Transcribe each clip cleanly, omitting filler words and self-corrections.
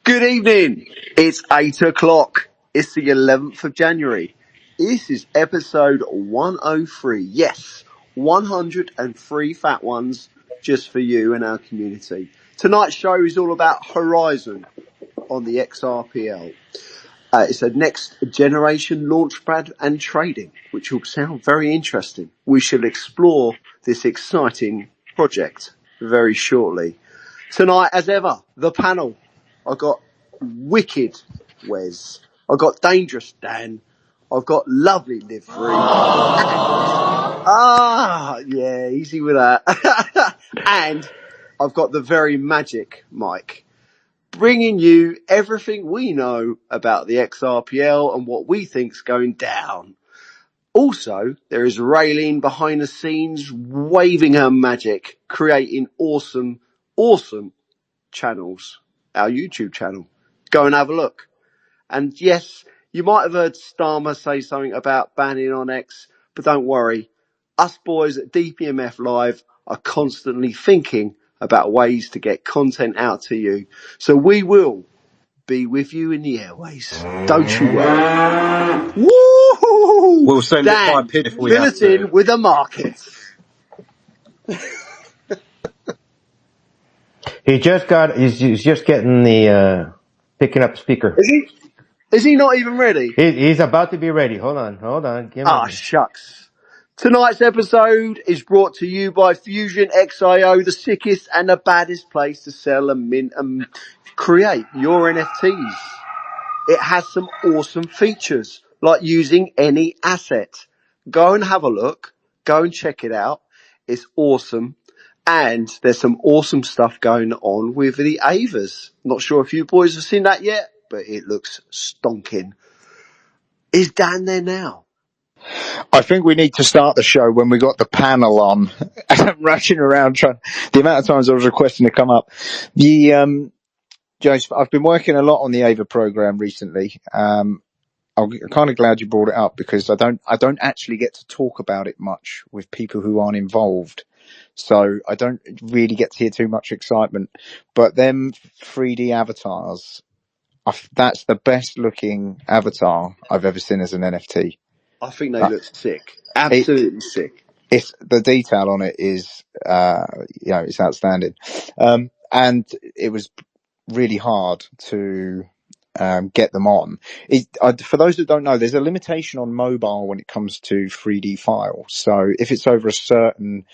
Good evening. It's 8 o'clock. It's the 11th of January. This is episode 103. Yes, 103 fat ones just for you and our community. Tonight's show is all about Horizon on the XRPL. It's a next generation launchpad and trading, which will sound very interesting. We shall explore this exciting project very shortly. Tonight, as ever, the panel. I've got Wicked Wes. I've got Dangerous Dan. I've got Lovely Liv Free. Yeah, easy with that. And I've got the very magic Mike, bringing you everything we know about the XRPL and what we think's going down. Also, there is Raylene behind the scenes waving her magic, creating awesome channels. Our YouTube channel. Go and have a look. And yes, you might have heard Starmer say something about banning on X, but don't worry. Us boys at DPMF Live are constantly thinking about ways to get content out to you. So we will be with you in the airways. Don't you worry. Woo! We'll send Dan, it by pin if we fill have us to. in with the markets. He's just getting the, picking up speaker. Is he not even ready? He's about to be ready. Hold on. Shucks. Tonight's episode is brought to you by Fusion XIO, the sickest and the baddest place to sell and mint and create your NFTs. It has some awesome features, like using any asset. Go and have a look. Go and check it out. It's awesome. And there's some awesome stuff going on with the Avas. Not sure if you boys have seen that yet, but it looks stonking. Is Dan there now? I think we need to start the show when we got the panel on. I'm rushing around trying. The amount of times I was requesting to come up. Joseph, I've been working a lot on the AVA program recently. I'm kind of glad you brought it up because I don't actually get to talk about it much with people who aren't involved. So I don't really get to hear too much excitement, but them 3D avatars, that's the best looking avatar I've ever seen as an NFT. I think they look sick. Absolutely sick. It's the detail on it is, it's outstanding. And it was really hard to get them on. For those that don't know, there's a limitation on mobile when it comes to 3D files. So if it's over a certain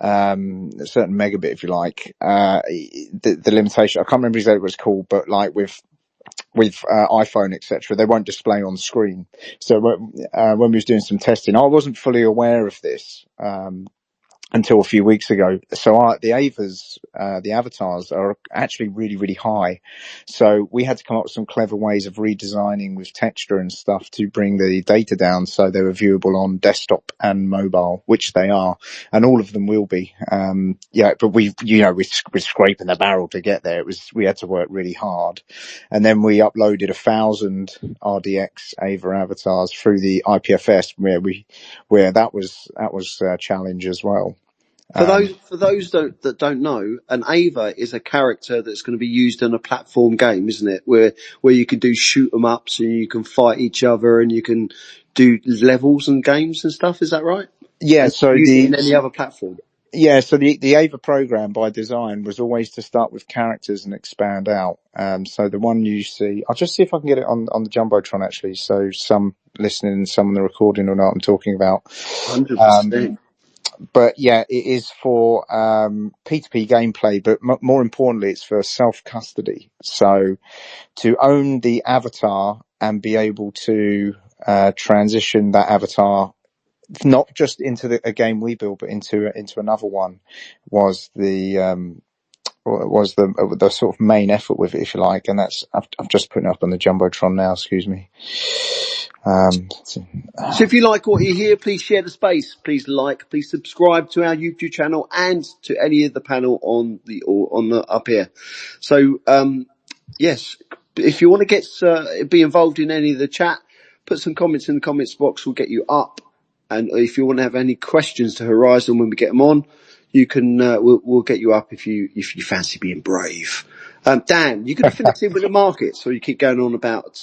megabit, if you like, the limitation, I can't remember exactly what it's called, but like with iPhone, etc., they won't display on screen. So when we was doing some testing, I wasn't fully aware of this until a few weeks ago. So the Avas, the avatars are actually really, really high. So we had to come up with some clever ways of redesigning with texture and stuff to bring the data down so they were viewable on desktop and mobile, which they are, and all of them will be. But we're scraping the barrel to get there. We had to work really hard. And then we uploaded 1,000 RDX Ava avatars through the IPFS where that was a challenge as well. For those that don't know, an Ava is a character that's going to be used in a platform game, isn't it? Where you can do shoot 'em ups and you can fight each other and you can do levels and games and stuff. Is that right? Yeah. So in any other platform. Yeah. So the Ava program by design was always to start with characters and expand out. So the one you see, I'll just see if I can get it on the Jumbotron actually. So some listening and some on the recording will know what I'm talking about. 100%. But yeah, it is for P2P gameplay, but more importantly, it's for self-custody. So to own the avatar and be able to transition that avatar not just into a game we built, but into another one was the sort of main effort with it, if you like. And that's I'm just putting it up on the Jumbotron now. Excuse me. So if you like what you hear, please share the space. Please please subscribe to our YouTube channel and to any of the panel on the up here. So, yes, if you want to be involved in any of the chat, put some comments in the comments box. We'll get you up. And if you want to have any questions to Horizon when we get them on, you can, we'll get you up if you fancy being brave. Dan, you going to finish in with the markets, or you keep going on about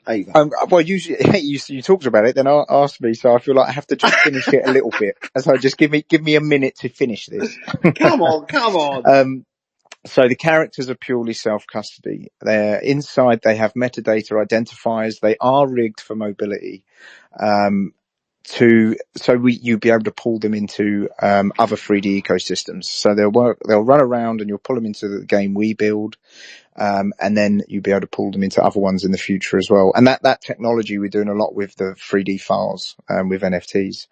Ava? Well, usually you talked about it, then ask me, so I feel like I have to just finish it a little bit. So just give me a minute to finish this. Come on. So the characters are purely self-custody. They're inside. They have metadata identifiers. They are rigged for mobility. You'll be able to pull them into other 3D ecosystems. So they'll run around, and you'll pull them into the game we build. And then you'll be able to pull them into other ones in the future as well. And that technology, we're doing a lot with the 3D files, with NFTs.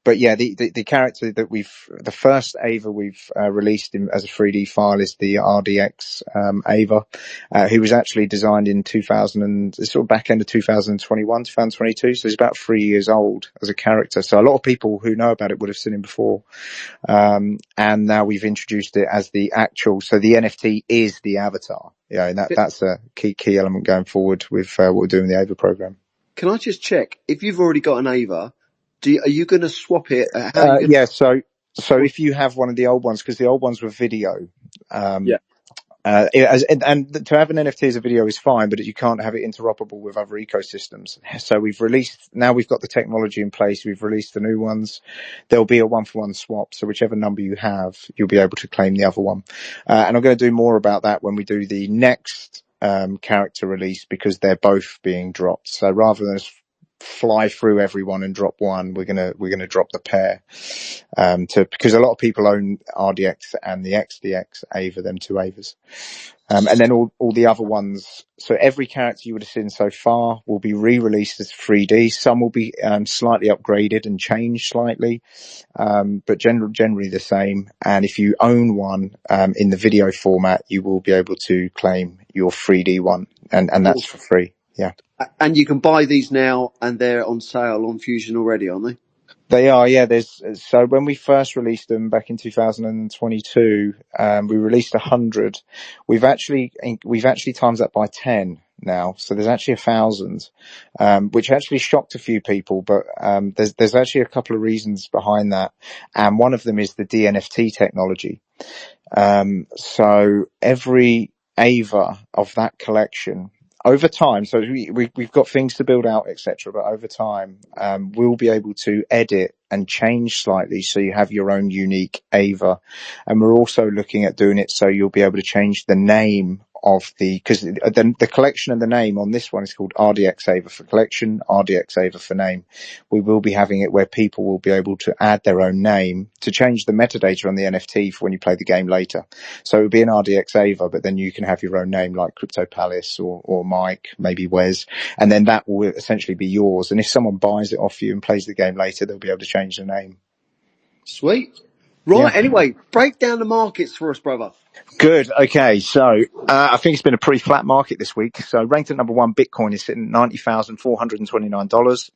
But yeah, the character that the first Ava we've released as a 3D file is the RDX Ava, who was actually designed in 2000 sort of back end of 2021, 2022. So he's about 3 years old as a character. So a lot of people who know about it would have seen him before. And now we've introduced it as the actual. So the NFT is the avatar. Yeah, and that's a key element going forward with what we're doing in the Ava program. Can I just check if you've already got an Ava? Are you going to swap it? Yeah. So if you have one of the old ones, because the old ones were video. Yeah. And to have an NFT as a video is fine, but you can't have it interoperable with other ecosystems. So now we've got the technology in place. We've released the new ones. There'll be a 1-for-1 swap. So whichever number you have, you'll be able to claim the other one. And I'm going to do more about that when we do the next character release, because they're both being dropped. So rather than fly through everyone and drop one, we're gonna drop the pair, because a lot of people own RDX and the XDX Ava, them two Avas. And then all the other ones. So every character you would have seen so far will be re-released as 3D. Some will be slightly upgraded and changed slightly, but generally the same. And if you own one in the video format, you will be able to claim your 3D one, and that's for free. Yeah. And you can buy these now, and they're on sale on Fusion already, aren't they? They are, yeah. So when we first released them back in 2022, we released 100. We've actually times that by 10 now. So there's actually 1,000, which actually shocked a few people, but, there's actually a couple of reasons behind that. And one of them is the DNFT technology. So every Ava of that collection, over time, so we've got things to build out, etc. But over time, we'll be able to edit and change slightly, so you have your own unique Ava. And we're also looking at doing it so you'll be able to change the name of because the collection and the name on this one is called RDX Ava for collection, RDX Ava for name. We will be having it where people will be able to add their own name to change the metadata on the NFT for when you play the game later. So it would be an RDX Ava, but then you can have your own name like Crypto Palace or Mike, maybe Wes, and then that will essentially be yours. And if someone buys it off you and plays the game later, they'll be able to change the name. Sweet. Right. Yeah. Anyway, break down the markets for us, brother. Good. Okay. So, I think it's been a pretty flat market this week. So ranked at number 1, Bitcoin is sitting at $90,429.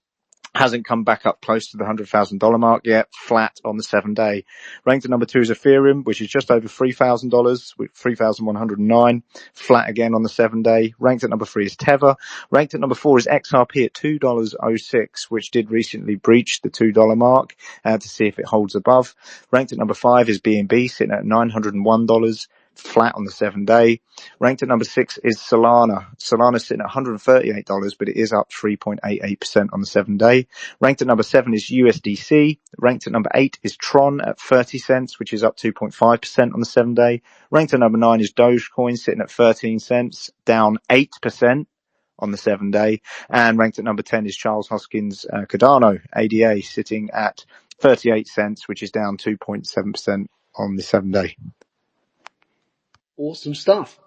Hasn't come back up close to the $100,000 mark yet, flat on the 7-day. Ranked at number 2 is Ethereum, which is just over $3,000 with $3,109, flat again on the 7-day. Ranked at number 3 is Tether. Ranked at number 4 is XRP at $2.06, which did recently breach the $2 mark, to see if it holds above. Ranked at number 5 is BNB, sitting at $901. Flat on the 7-day. Ranked at number 6 is Solana. Solana's sitting at $138, but it is up 3.88% on the 7-day. Ranked at number 7 is USDC. Ranked at number 8 is Tron at 30 cents, which is up 2.5% on the 7-day. Ranked at number 9 is Dogecoin, sitting at 13 cents, down 8% on the 7-day. And ranked at number 10 is Charles Hoskins Cardano, ADA, sitting at 38 cents, which is down 2.7% on the 7-day. Awesome stuff.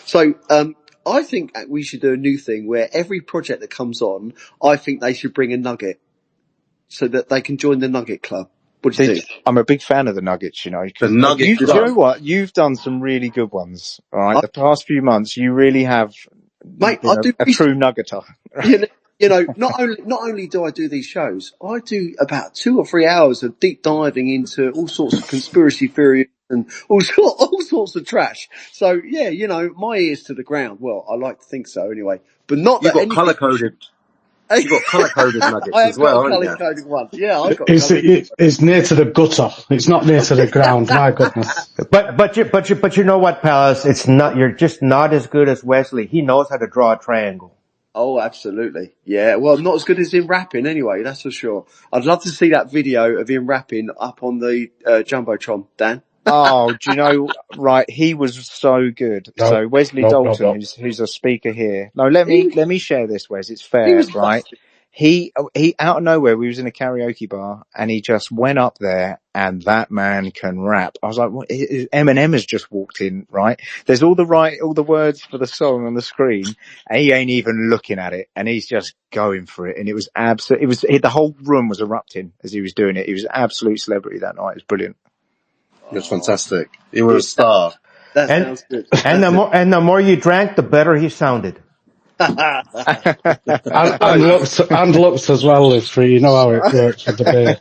So, I think we should do a new thing where every project that comes on, I think they should bring a nugget so that they can join the Nugget Club. What do you think? I'm a big fan of the Nuggets, you know. The Nugget Club. Do you know what? You've done some really good ones, all right? The past few months, you really have been a true nuggeter. You know, not only do I do these shows, I do about 2 or 3 hours of deep diving into all sorts of conspiracy theories and all sorts of trash. So yeah, my ears to the ground. Well, I like to think so anyway, but not that. You got color coded. You've got colour-coded nuggets I as have got well, a haven't you? colour-coded one. Yeah, I've got It's near to the gutter. It's not near to the ground. My goodness. But you know what, pals? It's not. You're just not as good as Wesley. He knows how to draw a triangle. Oh, absolutely. Yeah, well, not as good as him rapping anyway, that's for sure. I'd love to see that video of him rapping up on the Jumbotron, Dan. Oh, do you know, right, he was so good. No, So Wesley no, no, Dalton, no. who's a speaker here. No, let He, me share this, Wes. It's he fair, was right? busted. He out of nowhere, we was in a karaoke bar and he just went up there and that man can rap. I was like, what? Eminem has just walked in, right? There's all the words for the song on the screen and he ain't even looking at it and he's just going for it. And it was the whole room was erupting as he was doing it. He was an absolute celebrity that night. It was brilliant. It was fantastic. You were a star. That And sounds good. the more you drank, the better he sounded. And looks as well, Liz Free. You know how it works with the beer.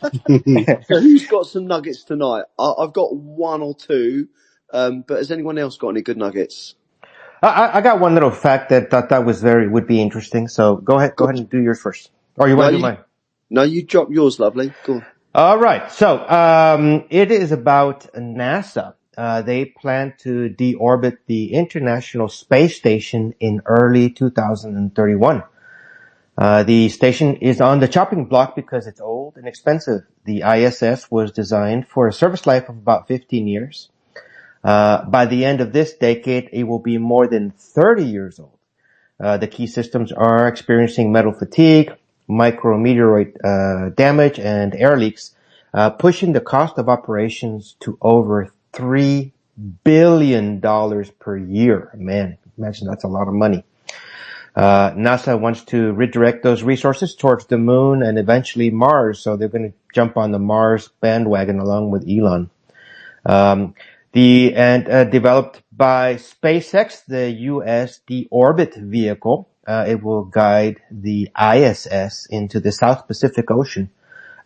So who's got some nuggets tonight? I've got one or two, but has anyone else got any good nuggets? I got one little fact that would be interesting. So go ahead and do yours first. Or you want to do mine? No, you drop yours, lovely. Go on. All right. So, it is about NASA. They plan to deorbit the International Space Station in early 2031. The station is on the chopping block because it's old and expensive. The ISS was designed for a service life of about 15 years. By the end of this decade, it will be more than 30 years old. The key systems are experiencing metal fatigue, micrometeoroid damage, and air leaks, pushing the cost of operations to over $3 billion per year. Man, imagine that's a lot of money. NASA wants to redirect those resources towards the moon and eventually Mars, so they're going to jump on the Mars bandwagon along with Elon. Developed by SpaceX, the U.S. deorbit vehicle, it will guide the ISS into the South Pacific Ocean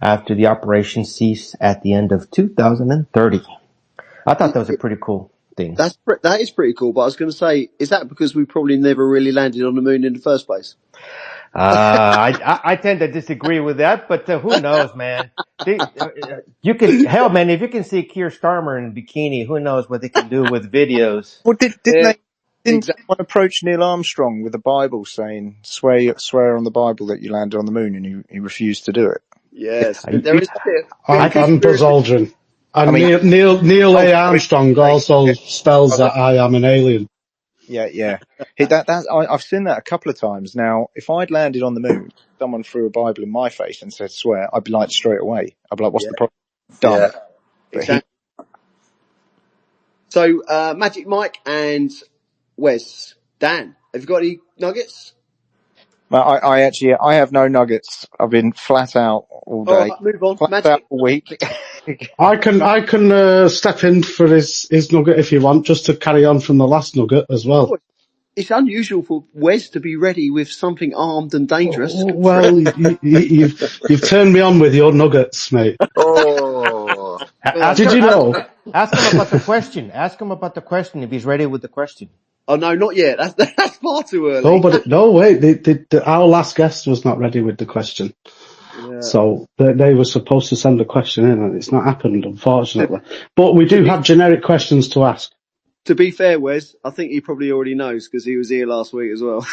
after the operation cease at the end of 2030. I thought that was a pretty cool thing. That is pretty cool, but I was going to say, is that because we probably never really landed on the moon in the first place? I tend to disagree with that, but who knows, man? You can, hell, man, if you can see Keir Starmer in a bikini, who knows what they can do with videos? Well, didn't Exactly. someone approach Neil Armstrong with the Bible saying, swear on the Bible that you landed on the moon, and he refused to do it? Yes, there is. And Buzz Aldrin. And Neil A. Armstrong also spells that I am an alien. Yeah. I've seen that a couple of times. Now, if I'd landed on the moon, someone threw a Bible in my face and said, swear, I'd be like straight away. I'd be like, what's the problem? Done. Yeah, exactly. So, Magic Mike and Wes, Dan, have you got any nuggets? I have no nuggets. I've been flat out all day. Right, move on. Flat Magic. out all week. I can step in for his nugget if you want, just to carry on from the last nugget as well. It's unusual for Wes to be ready with something armed and dangerous. Well, you've turned me on with your nuggets, mate. Oh. Did you know? Ask him about the question. Ask him about the question if he's ready with the question. Oh no, not yet. That's far too early. No, wait. Our last guest was not ready with the question. Yeah. So they were supposed to send a question in, and it's not happened, unfortunately. But we do have generic questions to ask. To be fair, Wes, I think he probably already knows because he was here last week as well.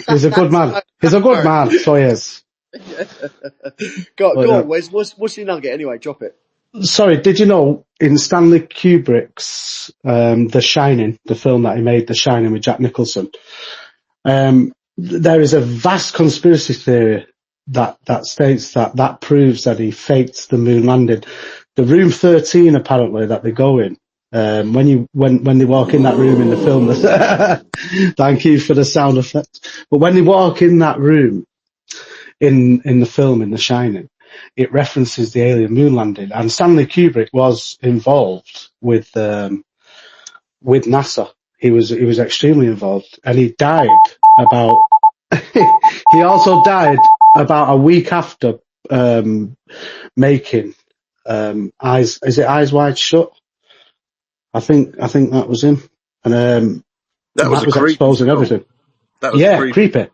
He's a good man. He's a good man, so he is. Go on, Wes. What's your nugget anyway? Drop it. Sorry, did you know in Stanley Kubrick's The Shining, the film that he made, The Shining with Jack Nicholson, there is a vast conspiracy theory that states that proves that he faked the moon landing. The room 13, apparently, that they go in, when they walk in that room in the film, thank you for the sound effect. But when they walk in that room in the film, in The Shining, it references the alien moon landing, and Stanley Kubrick was involved with NASA. He was extremely involved, and he died about. He also died about a week after making Eyes. Is it Eyes Wide Shut? I think that was him, and that was exposing film. everything. That was Yeah, creepy. creepy.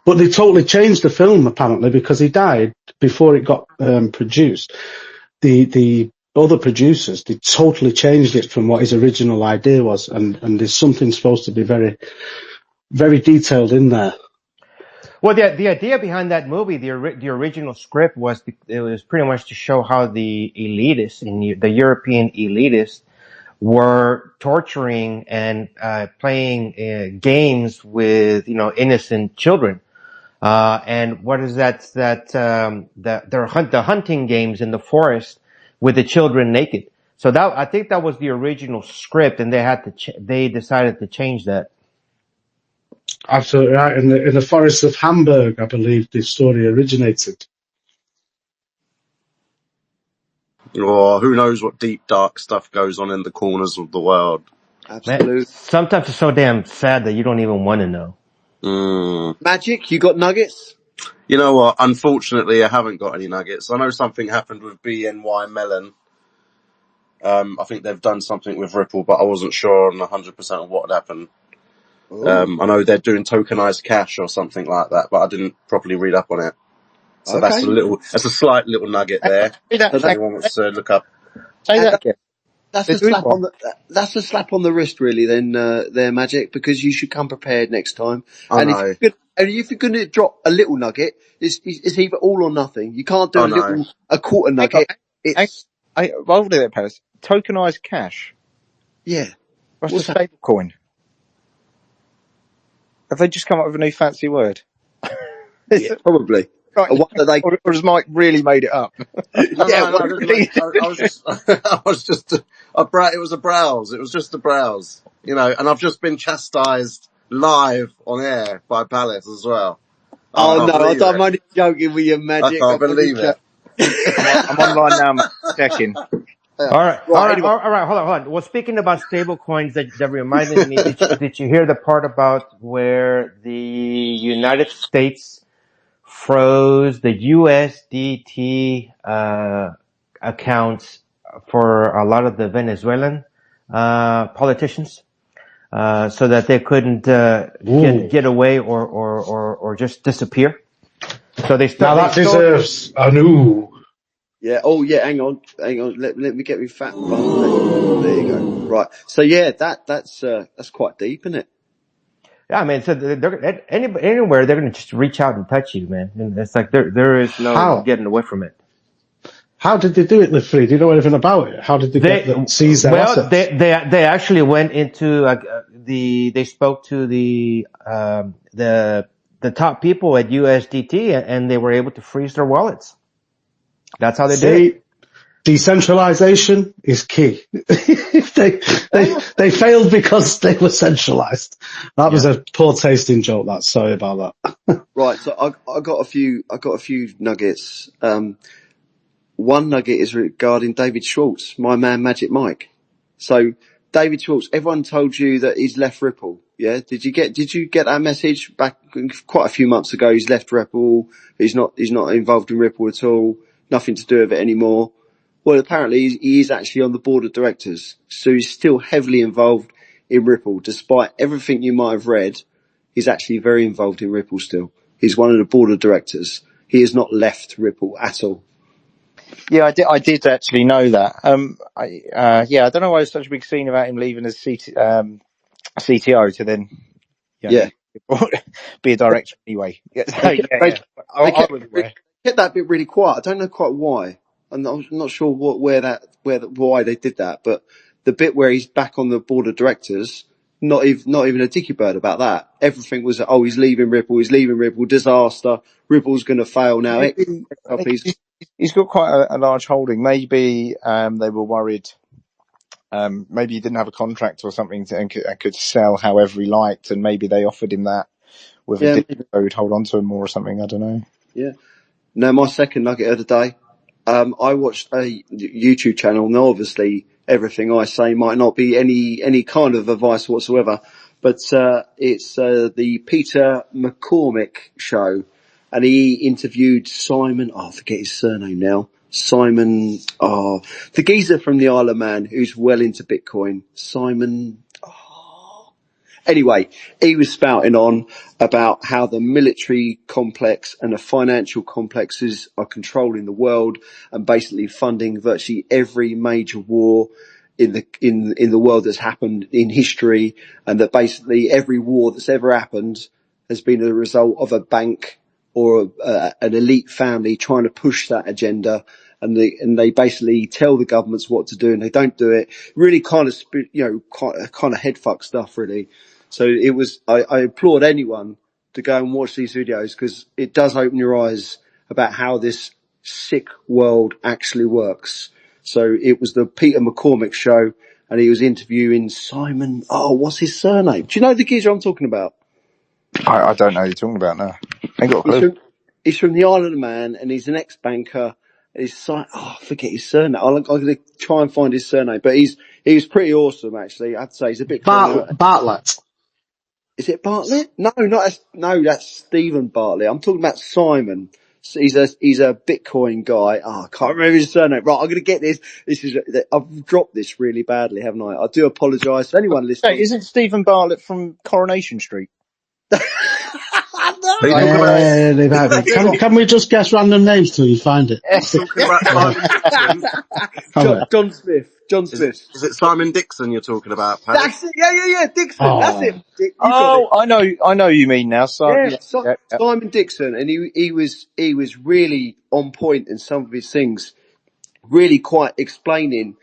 But they totally changed the film apparently because he died before it got produced. The other producers, they totally changed it from what his original idea was, and there's something supposed to be very, very detailed in there. Well, the idea behind that movie, the original script was it was pretty much to show how the elitists the European elitists were torturing and playing games with innocent children. And what is that? The hunting games in the forest with the children naked. So I think that was the original script, and they decided to change that. Absolutely right. In the forests of Hamburg, I believe the story originated. Or who knows what deep, dark stuff goes on in the corners of the world. Absolutely. Man, sometimes it's so damn sad that you don't even want to know. Magic, you got nuggets? You know what? Unfortunately, I haven't got any nuggets. I know something happened with BNY Mellon. I think they've done something with Ripple, but I wasn't sure on 100% of what had happened. I know they're doing tokenized cash or something like that, but I didn't properly read up on it. So Okay. that's a slight little nugget there. If anyone wants to look up. Say that again. That's They're a doing slap what? on that's a slap on the wrist, really. Then, there, Magic, because you should come prepared next time. I And know. if you're going to drop a little nugget, it's either all or nothing. You can't do I know. a quarter nugget. It's Hold it there, Palace. Tokenized cash. yeah. What's What's the stable coin? Have they just come up with a new fancy word? Yeah, probably. Right, A one that they or has Mike really made it up? No, yeah. no, I was just, I was just it was a browse. It was just a browse, and I've just been chastised live on air by Palace as well. Oh no, I'm it. only joking with your Magic. I can't believe it. I'm online now, mate. Checking. All right. Anyway. Hold on. Well, speaking about stable coins, that reminded me. Did you hear the part about where the United States froze the USDT accounts for a lot of the Venezuelan politicians, so that they couldn't get away or just disappear? So they Now that deserves a new. Yeah. Oh, yeah. Hang on. Let me get me fat bum. There you go. Right. So yeah, that's quite deep, isn't it? Yeah, I mean, so anywhere they're going to just reach out and touch you, man. And it's like there is no How? getting away from it. How did they do it, Liv Free? Do you know anything about it? How did they seize their assets? They actually went into they spoke to the top people at USDT, and they were able to freeze their wallets. That's how they did it. Decentralization is key. they failed because they were centralized. That was a poor tasting joke. Sorry about that. Right. So I got a few nuggets. One nugget is regarding David Schwartz, my man Magic Mike. So David Schwartz, everyone told you that he's left Ripple. Yeah. Did you get that message back quite a few months ago? He's left Ripple. He's not involved in Ripple at all. Nothing to do with it anymore. Well, apparently he is actually on the board of directors. So he's still heavily involved in Ripple. Despite everything you might have read, he's actually very involved in Ripple still. He's one of the board of directors. He has not left Ripple at all. Yeah, I did actually know that. I don't know why there's such a big scene about him leaving as CTO to then, be a director anyway. I was aware. Kept that bit really quiet. I don't know quite why. I'm not sure why they did that, but the bit where he's back on the board of directors, not even a dicky bird about that. Everything was, he's leaving Ripple, disaster, Ripple's going to fail now. He's got quite a large holding. Maybe they were worried. Maybe he didn't have a contract or something and could sell however he liked, and maybe they offered him that with a deal so he'd hold on to him more or something. I don't know. Yeah. No, my second nugget of the day. I watched a YouTube channel. Now, obviously, everything I say might not be any kind of advice whatsoever, but it's the Peter McCormick show, and he interviewed Simon. I forget his surname now. Simon. The geezer from the Isle of Man who's well into Bitcoin. Simon. Anyway, he was spouting on about how the military complex and the financial complexes are controlling the world and basically funding virtually every major war in the world that's happened in history, and that basically every war that's ever happened has been a result of a bank or an elite family trying to push that agenda, and they basically tell the governments what to do and they don't do it. Really kind of, kind of headfuck stuff, really. So it was, I applaud anyone to go and watch these videos, because it does open your eyes about how this sick world actually works. So it was the Peter McCormick show, and he was interviewing Simon. Oh, what's his surname? Do you know the geezer I'm talking about? I don't know who you're talking about now. I ain't got a clue. He's from the Isle of Man, and he's an ex-banker. I forget his surname. I'm going to try and find his surname, but he was pretty awesome, actually. I'd say he's a bit Bartlett. Is it Bartlett? No, that's Stephen Bartlett. I'm talking about Simon. So he's a Bitcoin guy. Oh, I can't remember his surname. Right, I'm going to get this. I've dropped this really badly, haven't I? I do apologise to anyone listening. Hey, isn't Stephen Bartlett from Coronation Street? Are you talking about? Can we just guess random names till you find it? Talking about Simon Dixon? John Smith. Is it Simon Dixon you're talking about, Paddy? That's it. Yeah. Dixon. Oh. That's it. Dick, you got it. I know you mean now. So, Simon Dixon, and he was really on point in some of his things, really quite explaining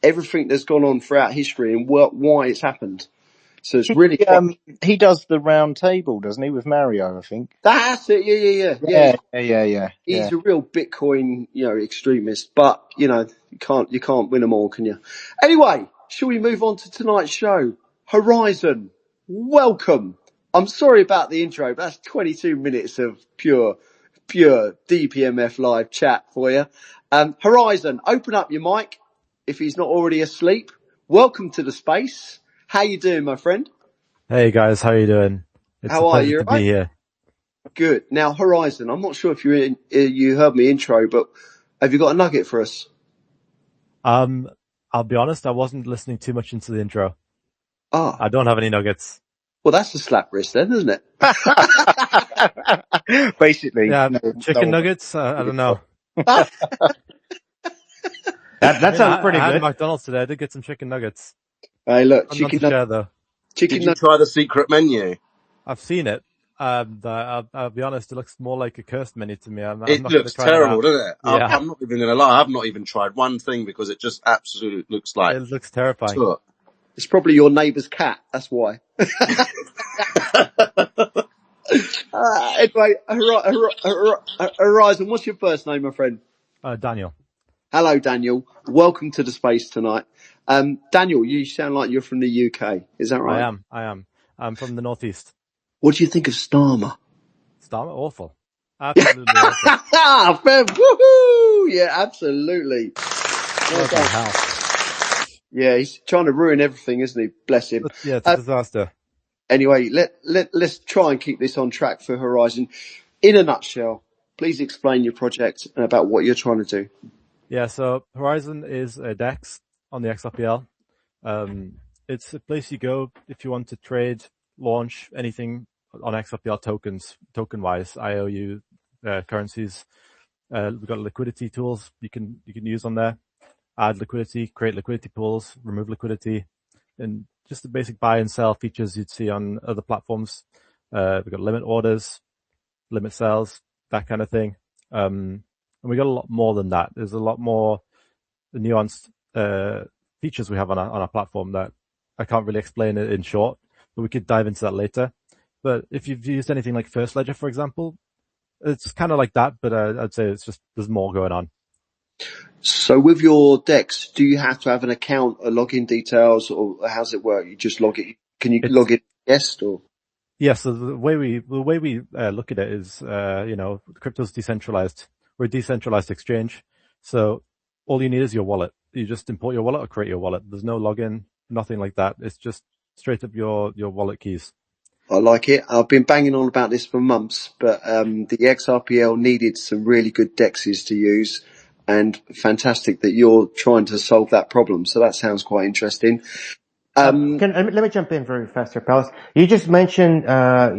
everything that's gone on throughout history and why it's happened. So it's really he does the round table, doesn't he, with Mario? I think that's it. Yeah. He's a real Bitcoin, extremist, but you can't win them all, can you? Anyway, shall we move on to tonight's show? Horizon, welcome. I'm sorry about the intro, but that's 22 minutes of pure DPMF live chat for you. Horizon, open up your mic if he's not already asleep. Welcome to the space. How you doing, my friend? Hey guys, how you doing? It's How a are pleasure you? to be here. Good. Now, Horizon, I'm not sure if you heard me intro, but have you got a nugget for us? I'll be honest, I wasn't listening too much into the intro. Ah, I don't have any nuggets. well, that's a slap wrist then, isn't it? basically. Yeah, chicken nuggets? I don't know. That sounds pretty I had good. McDonald's today. I did get some chicken nuggets. Hey, look, I'm not to share though. chicken Did you try the secret menu? I've seen it. I'll be honest, it looks more like a cursed menu to me. I'm It not looks gonna try terrible, it doesn't it? Yeah. I'm not even going to lie. I've not even tried one thing because it just absolutely looks like It looks terrifying. took. It's probably your neighbour's cat. That's why. Anyway, Horizon, what's your first name, my friend? Daniel. Hello, Daniel. Welcome to the space tonight. Daniel, you sound like you're from the UK. Is that right? I am. I'm from the Northeast. What do you think of Starmer? Starmer? Awful. Absolutely awful. Woohoo! Yeah, absolutely. What the hell? Yeah, he's trying to ruin everything, isn't he? Bless him. Yeah, it's a disaster. Anyway, let's try and keep this on track for Horizon. In a nutshell, please explain your project and about what you're trying to do. Yeah, so Horizon is a DEX on the XRPL. It's a place you go if you want to trade, launch anything on XRPL tokens, token-wise, IOU currencies. We've got liquidity tools you can use on there. Add liquidity, create liquidity pools, remove liquidity, and just the basic buy and sell features you'd see on other platforms. We've got limit orders, limit sales, that kind of thing. And we got a lot more than that. There's a lot more nuanced features we have on our platform that I can't really explain it in short, but we could dive into that later. But if you've used anything like First Ledger, for example, it's kind of like that, but I'd say it's just there's more going on. So with your DEX, do you have to have an account or login details, or how's it work? You just log it. Can you log in guest or? Yeah, so the way we look at it is, crypto's decentralized. We're a decentralized exchange. So all you need is your wallet. You just import your wallet or create your wallet. There's no login, nothing like that. It's just straight up your wallet keys. I like it. I've been banging on about this for months, but the XRPL needed some really good DEXs to use, and fantastic that you're trying to solve that problem. So that sounds quite interesting. Let me jump in very fast here, Palace. You just mentioned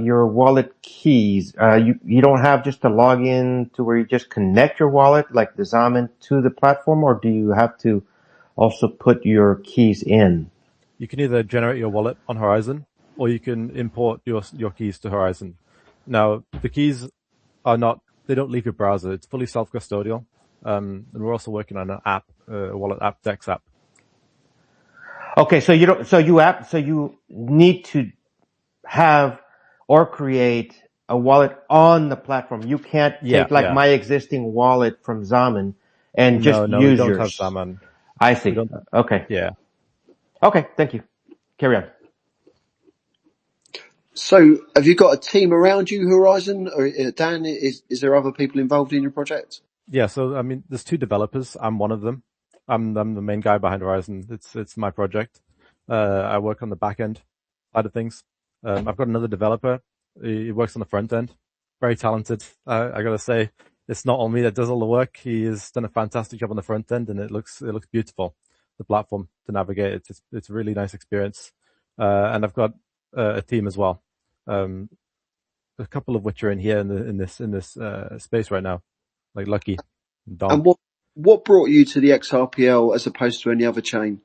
your wallet keys. You don't have just a login to where you just connect your wallet like the Zaman to the platform, or do you have to also put your keys in? You can either generate your wallet on Horizon, or you can import your keys to Horizon. Now, the keys they don't leave your browser. It's fully self-custodial. And we're also working on an app, a wallet app, Dex app. Okay, so you need to have or create a wallet on the platform. You can't take my existing wallet from Zaman and just use we don't yours. have Zaman. I see. Okay. Yeah. Okay, thank you. Carry on. So, have you got a team around you, Horizon? Or Dan, is there other people involved in your project? Yeah, so I mean, there's 2 developers. I'm one of them. I'm the main guy behind Horizon. It's my project. I work on the back end side of things. I've got another developer. He works on the front end. Very talented. I gotta say, it's not all me that does all the work. He has done a fantastic job on the front end, and it looks beautiful. The platform to navigate, it's a really nice experience. And I've got a team as well. A couple of which are in here in this space right now, like Lucky and Dom. And what brought you to the XRPL as opposed to any other chain?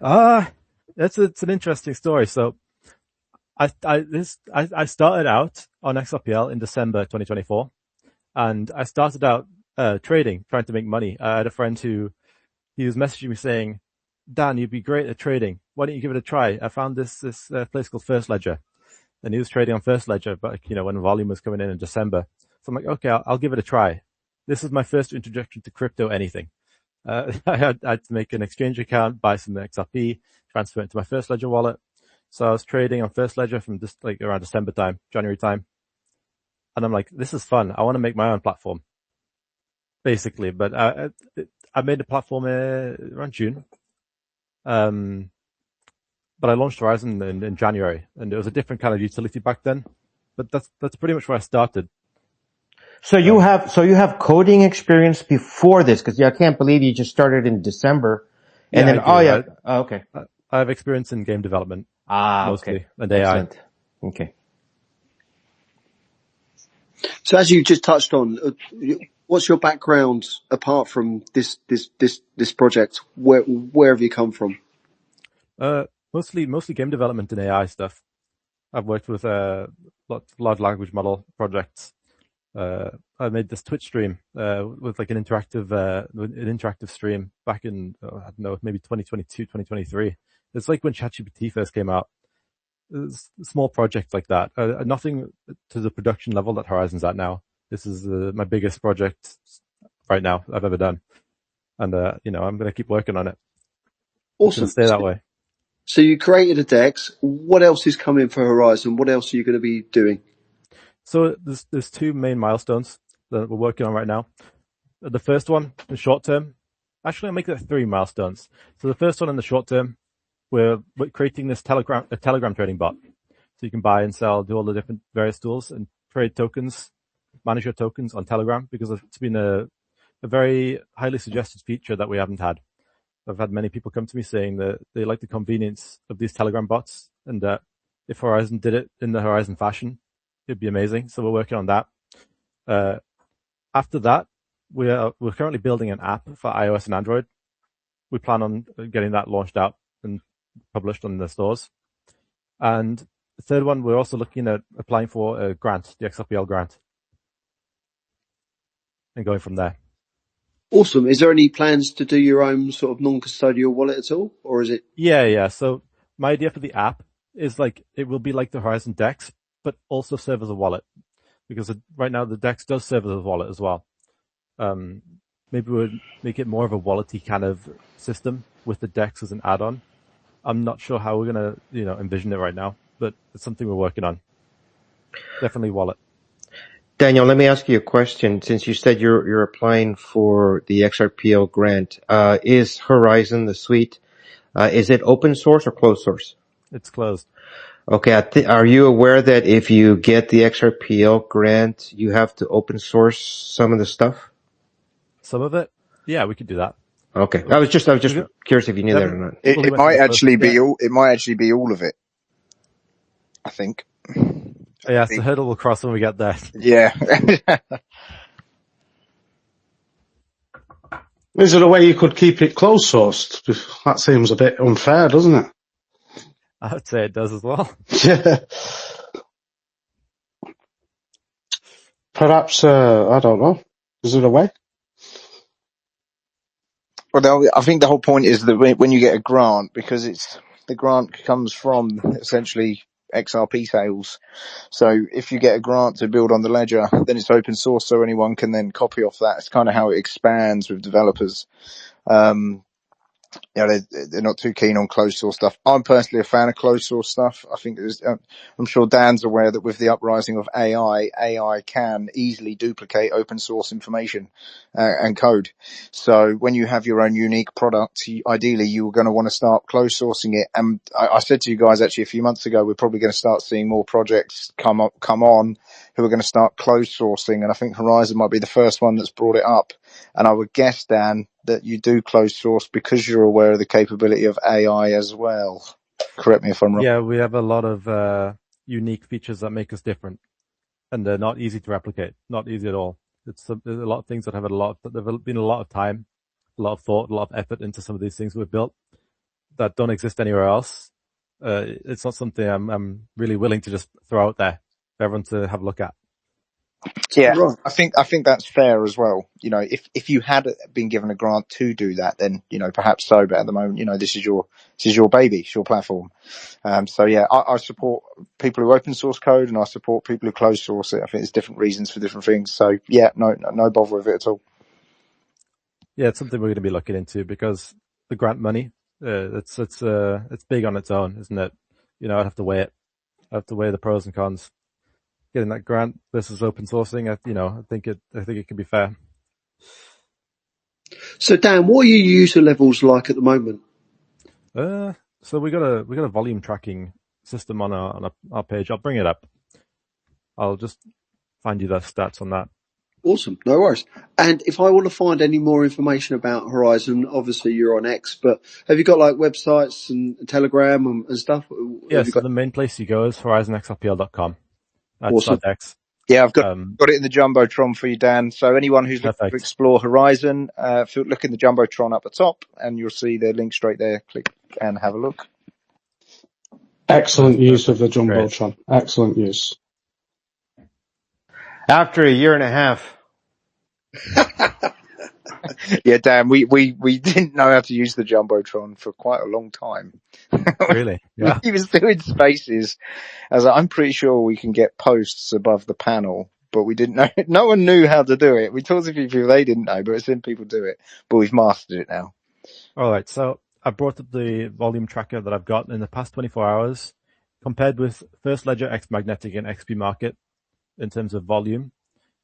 It's an interesting story. So I started out on XRPL in December 2024, and I started out trading, trying to make money. I had a friend he was messaging me saying, Dan, you'd be great at trading. Why don't you give it a try? I found this place called First Ledger, and he was trading on First Ledger, but when volume was coming in December. So I'm like, okay, I'll give it a try. This is my first introduction to crypto anything. I had to make an exchange account, buy some XRP, transfer it into my First Ledger wallet. So I was trading on First Ledger from just around December time, January time. And I'm like, this is fun. I want to make my own platform, basically. But I made the platform around June. But I launched Horizon in January, and it was a different kind of utility back then. But that's pretty much where I started. So you have coding experience before this, because I can't believe you just started in December. And okay. I have experience in game development. Mostly, okay. And AI. Excellent. Okay. So, as you just touched on, what's your background apart from this project? Where have you come from? Mostly game development and AI stuff. I've worked with large language model projects. I made this Twitch stream with like an interactive stream back in I don't know, maybe 2022, 2023. It's like when ChatGPT first came out. It's a small project like that. Nothing to the production level that Horizon's at now. This is my biggest project right now I've ever done, and I'm going to keep working on it. Awesome. Stay that way. So you created a DEX. What else is coming for Horizon? What else are you going to be doing? So there's 2 main milestones that we're working on right now. The first one, in short term, actually I'll make that 3 milestones. So the first one in the short term, we're creating this Telegram trading bot. So you can buy and sell, do all the different various tools and trade tokens, manage your tokens on Telegram, because it's been a very highly suggested feature that we haven't had. I've had many people come to me saying that they like the convenience of these Telegram bots, and that if Horizon did it in the Horizon fashion, it'd be amazing. So we're working on that. After that, we're currently building an app for iOS and Android. We plan on getting that launched out and published on the stores. And the third one, we're also looking at applying for a grant, the XRPL grant, and going from there. Awesome. Is there any plans to do your own sort of non-custodial wallet at all, or is it? Yeah. So my idea for the app is it will be like the Horizon Dex, but also serve as a wallet, because right now the Dex does serve as a wallet as well. Maybe we'll make it more of a wallet-y kind of system with the Dex as an add-on. I'm not sure how we're gonna envision it right now, but it's something we're working on. Definitely wallet. Daniel, let me ask you a question. Since you said you're applying for the XRPL grant, is Horizon the suite? Is it open source or closed source? It's closed. Okay. Are you aware that if you get the XRPL grant, you have to open source some of the stuff? Some of it? Yeah, we could do that. Okay. I was just curious if you knew that or not. It, Well, he it went to might the first. actually be Yeah, all. It might actually be all of it. I think. yeah. It's the hurdle we'll cross when we get there. Yeah. Is there a way you could keep it closed sourced? That seems a bit unfair, doesn't it? I would say it does as well. Yeah. Perhaps, I don't know. Is there a way? Well, I think the whole point is that when you get a grant, because the grant comes from essentially XRP sales. So if you get a grant to build on the ledger, then it's open source, so anyone can then copy off that. It's kind of how it expands with developers. They're not too keen on closed source stuff. I'm personally a fan of closed source stuff. I think I'm sure Dan's aware that with the uprising of AI can easily duplicate open source information and code. So when you have your own unique product, ideally you were going to want to start closed sourcing it. And I said to you guys actually a few months ago, we're probably going to start seeing more projects come on who are going to start closed sourcing. And I think Horizon might be the first one that's brought it up. And I would guess, Dan, that you do closed source because you're aware of the capability of AI as well. Correct me if I'm wrong. Yeah, we have a lot of unique features that make us different, and they're not easy to replicate. Not easy at all. There's a lot of things that have been a lot of time, a lot of thought, a lot of effort into some of these things we've built that don't exist anywhere else. It's not something I'm really willing to just throw out there for everyone to have a look at. Yeah, Right. I think that's fair as well. You know, if you had been given a grant to do that, then, you know, perhaps so, but at the moment, you know, this is your baby, it's your platform. So yeah, I support people who open source code and I support people who close source it. I think there's different reasons for different things. So yeah, no bother with it at all. Yeah, it's something we're going to be looking into because the grant money, it's big on its own, isn't it? You know, I'd have to weigh it. I have to weigh the pros and cons. Getting that grant versus open sourcing, I think it can be fair. So Dan, what are your user levels like at the moment? So we got a volume tracking system on our page. I'll bring it up. I'll just find you the stats on that. Awesome, no worries. And if I want to find any more information about Horizon, obviously you're on X, but have you got like websites and Telegram and stuff? Yeah, so the main place you go is horizonxrpl.com. That's Awesome. .x. Yeah, I've got it in the Jumbotron for you, Dan. So anyone who's looking to explore Horizon, look in the Jumbotron up the top and you'll see the link straight there. Click and have a look. Excellent use of the Jumbotron. Excellent use. After a year and a half. Yeah, Dan, we didn't know how to use the Jumbotron for quite a long time. Really? Yeah. He was doing spaces. I'm pretty sure we can get posts above the panel, but we didn't know. No one knew how to do it. We talked to a few people, they didn't know, but we've seen people do it. But we've mastered it now. All right. So I brought up the volume tracker that I've got in the past 24 hours compared with First Ledger, X Magnetic, and XP Market in terms of volume.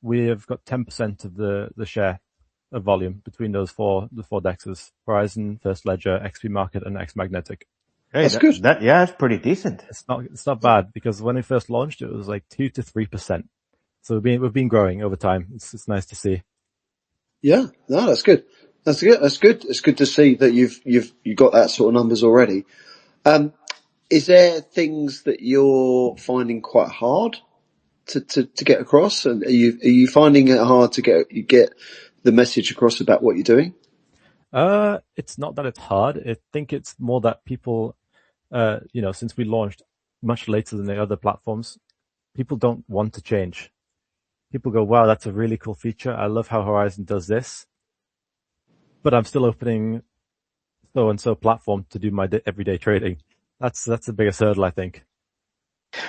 We have got 10% of the share of volume between the four dexes: Horizon, First Ledger, XP Market, and X Magnetic. Hey, that's good. That's pretty decent. It's not bad because when it first launched, it was like 2 to 3%. So we've been growing over time. It's nice to see. Yeah, no, that's good. That's good. That's good. It's good to see that you've got that sort of numbers already. Is there things that you're finding quite hard to get across? And are you finding it hard to get the message across about what you're doing? It's not that it's hard. I think it's more that people, since we launched much later than the other platforms, people don't want to change. People go, wow, that's a really cool feature. I love how Horizon does this, but I'm still opening so-and-so platform to do my everyday trading. That's the biggest hurdle, I think.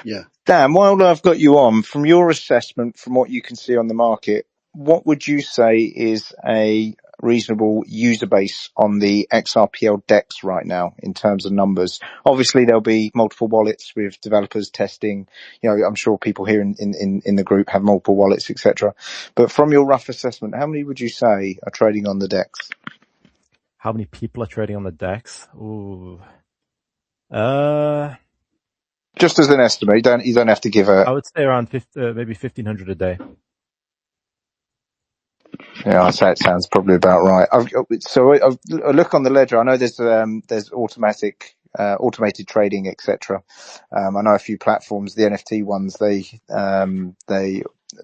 Yeah. Dan, while I've got you on, from your assessment, from what you can see on the market, what would you say is a reasonable user base on the XRPL DEX right now in terms of numbers? Obviously, there'll be multiple wallets with developers testing. You know, I'm sure people here in the group have multiple wallets, etc. But from your rough assessment, how many would you say are trading on the DEX? How many people are trading on the DEX? Ooh. Just as an estimate, you don't have to give a... I would say around maybe 1,500 a day. Yeah, I'd say it sounds probably about right. I look on the ledger. I know there's automated trading, etc. I know a few platforms, the NFT ones, they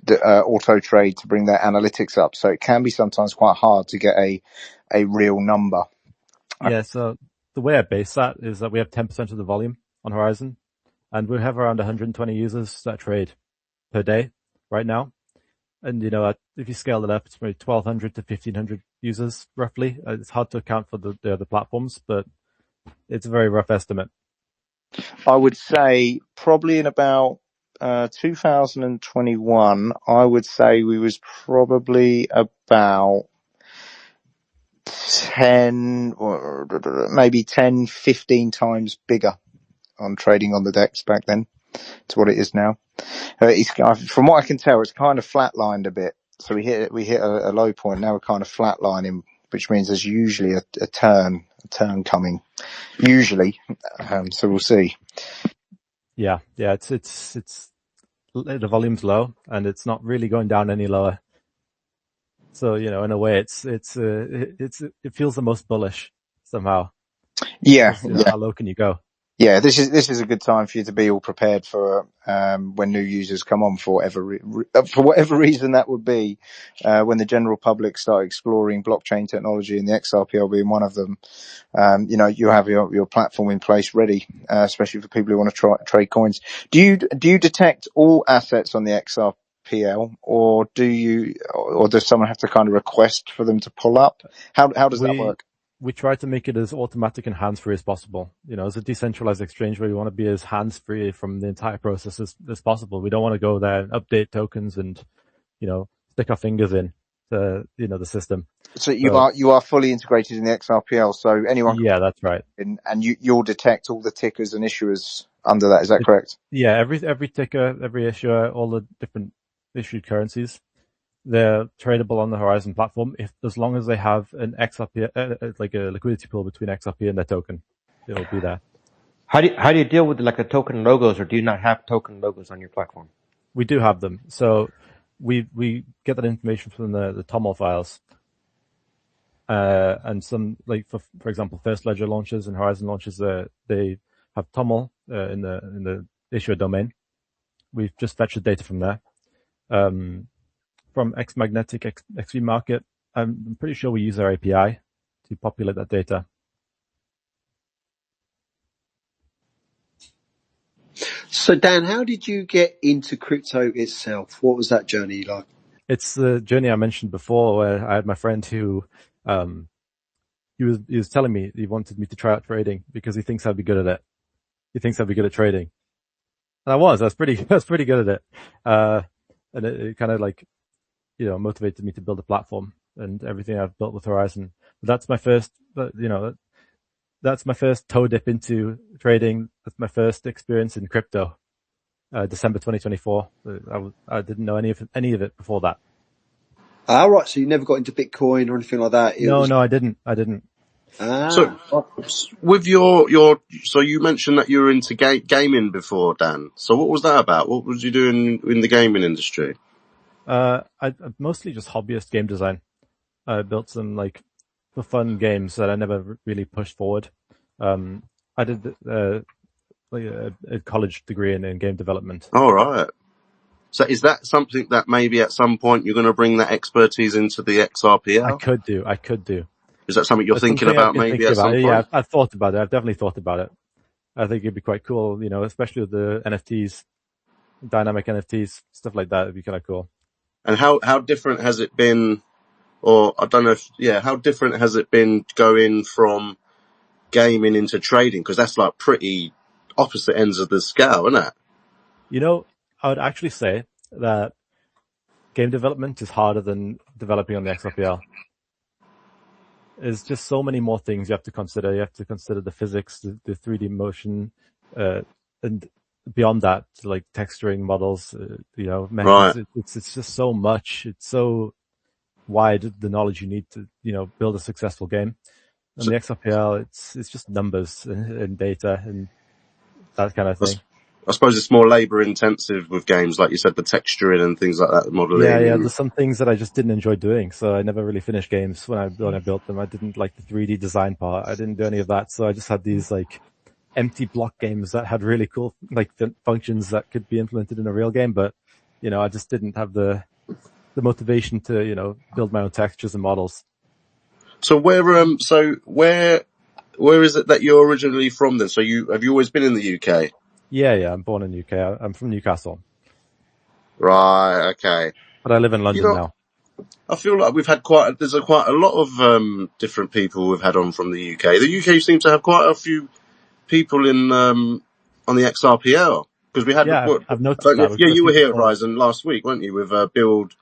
auto trade to bring their analytics up. So it can be sometimes quite hard to get a real number. Yeah, so the way I base that is that we have 10% of the volume on Horizon, and we have around 120 users that trade per day right now. And, if you scale it up, it's maybe 1,200 to 1,500 users, roughly. It's hard to account for the other platforms, but it's a very rough estimate. I would say probably in about 2021, I would say we was probably about 10 or maybe 10, 15 times bigger on trading on the DEX back then to what it is now. From what I can tell, it's kind of flatlined a bit. So we hit a low point. Now we're kind of flatlining, which means there's usually a turn coming. Usually, so we'll see. Yeah, it's the volume's low, and it's not really going down any lower. So, in a way, it feels the most bullish somehow. Yeah, Because, how low can you go? Yeah, this is a good time for you to be all prepared for when new users come on for whatever reason that would be. When the general public start exploring blockchain technology and the XRPL being one of them, you have your platform in place ready, especially for people who want to trade coins. Do you detect all assets on the XRPL, or does someone have to kind of request for them to pull up? How does that work? We try to make it as automatic and hands-free as possible. As a decentralized exchange where we want to be as hands-free from the entire process as possible. We don't want to go there and update tokens and, stick our fingers in the system. So you are fully integrated in the XRPL, so anyone. Yeah, that's right. And you'll detect all the tickers and issuers under that. Is that correct? Yeah, every ticker, every issuer, all the different issued currencies, they're tradable on the Horizon platform as long as they have an XRP, like a liquidity pool between XRP and their token. It'll be there. How do you deal with like the token logos, or do you not have token logos on your platform? We do have them. So we get that information from the TOML files. And some, like for example, First Ledger launches and Horizon launches, they have TOML in the issuer domain. We've just fetched the data from there. From XMagnetic, XV Market, I'm pretty sure we use our API to populate that data. So Dan, how did you get into crypto itself? What was that journey like? It's the journey I mentioned before, where I had my friend who, he was telling me he wanted me to try out trading because he thinks I'd be good at it. He thinks I'd be good at trading. And I was pretty good at it. And it kind of like, motivated me to build a platform and everything I've built with Horizon. But that's my first, that's my first toe dip into trading. That's my first experience in crypto. December 2024. I didn't know any of it before that. All right. So you never got into Bitcoin or anything like that? No, I didn't. So with so you mentioned that you were into gaming before, Dan. So what was that about? What was you doing in the gaming industry? I mostly just hobbyist game design. I built some for fun games that I never really pushed forward. I did a college degree in game development. All right. So is that something that maybe at some point you're going to bring that expertise into the XRPL? I could do. Is that something you're thinking about maybe at some point? Yeah, I've thought about it. I've definitely thought about it. I think it'd be quite cool, especially with the NFTs, dynamic NFTs, stuff like that. It'd be kind of cool. And how different has it been, or I don't know how different has it been going from gaming into trading? Because that's like pretty opposite ends of the scale, isn't it? I would actually say that game development is harder than developing on the XRPL. There's just so many more things you have to consider. You have to consider the physics, the 3D motion, and beyond that, like texturing models, methods. Right. It's just so much. It's so wide, the knowledge you need to, build a successful game. And the XRPL, it's just numbers and data and that kind of thing. I suppose it's more labour intensive with games, like you said, the texturing and things like that, the modelling. Yeah. And There's some things that I just didn't enjoy doing, so I never really finished games when I built them. I didn't like the 3D design part. I didn't do any of that, so I just had these like empty block games that had really cool like functions that could be implemented in a real game, but I just didn't have the motivation to build my own textures and models. so where is it that you're originally from then? So have you always been in the UK? Yeah. I'm born in the UK. I'm from Newcastle, Right. Okay. but I live in London now. I feel like we've had quite a lot of different people we've had on from the UK. The UK seems to have quite a few people in on the XRPL, because we had I've noticed that. you were here at Horizon last week, weren't you, with Build?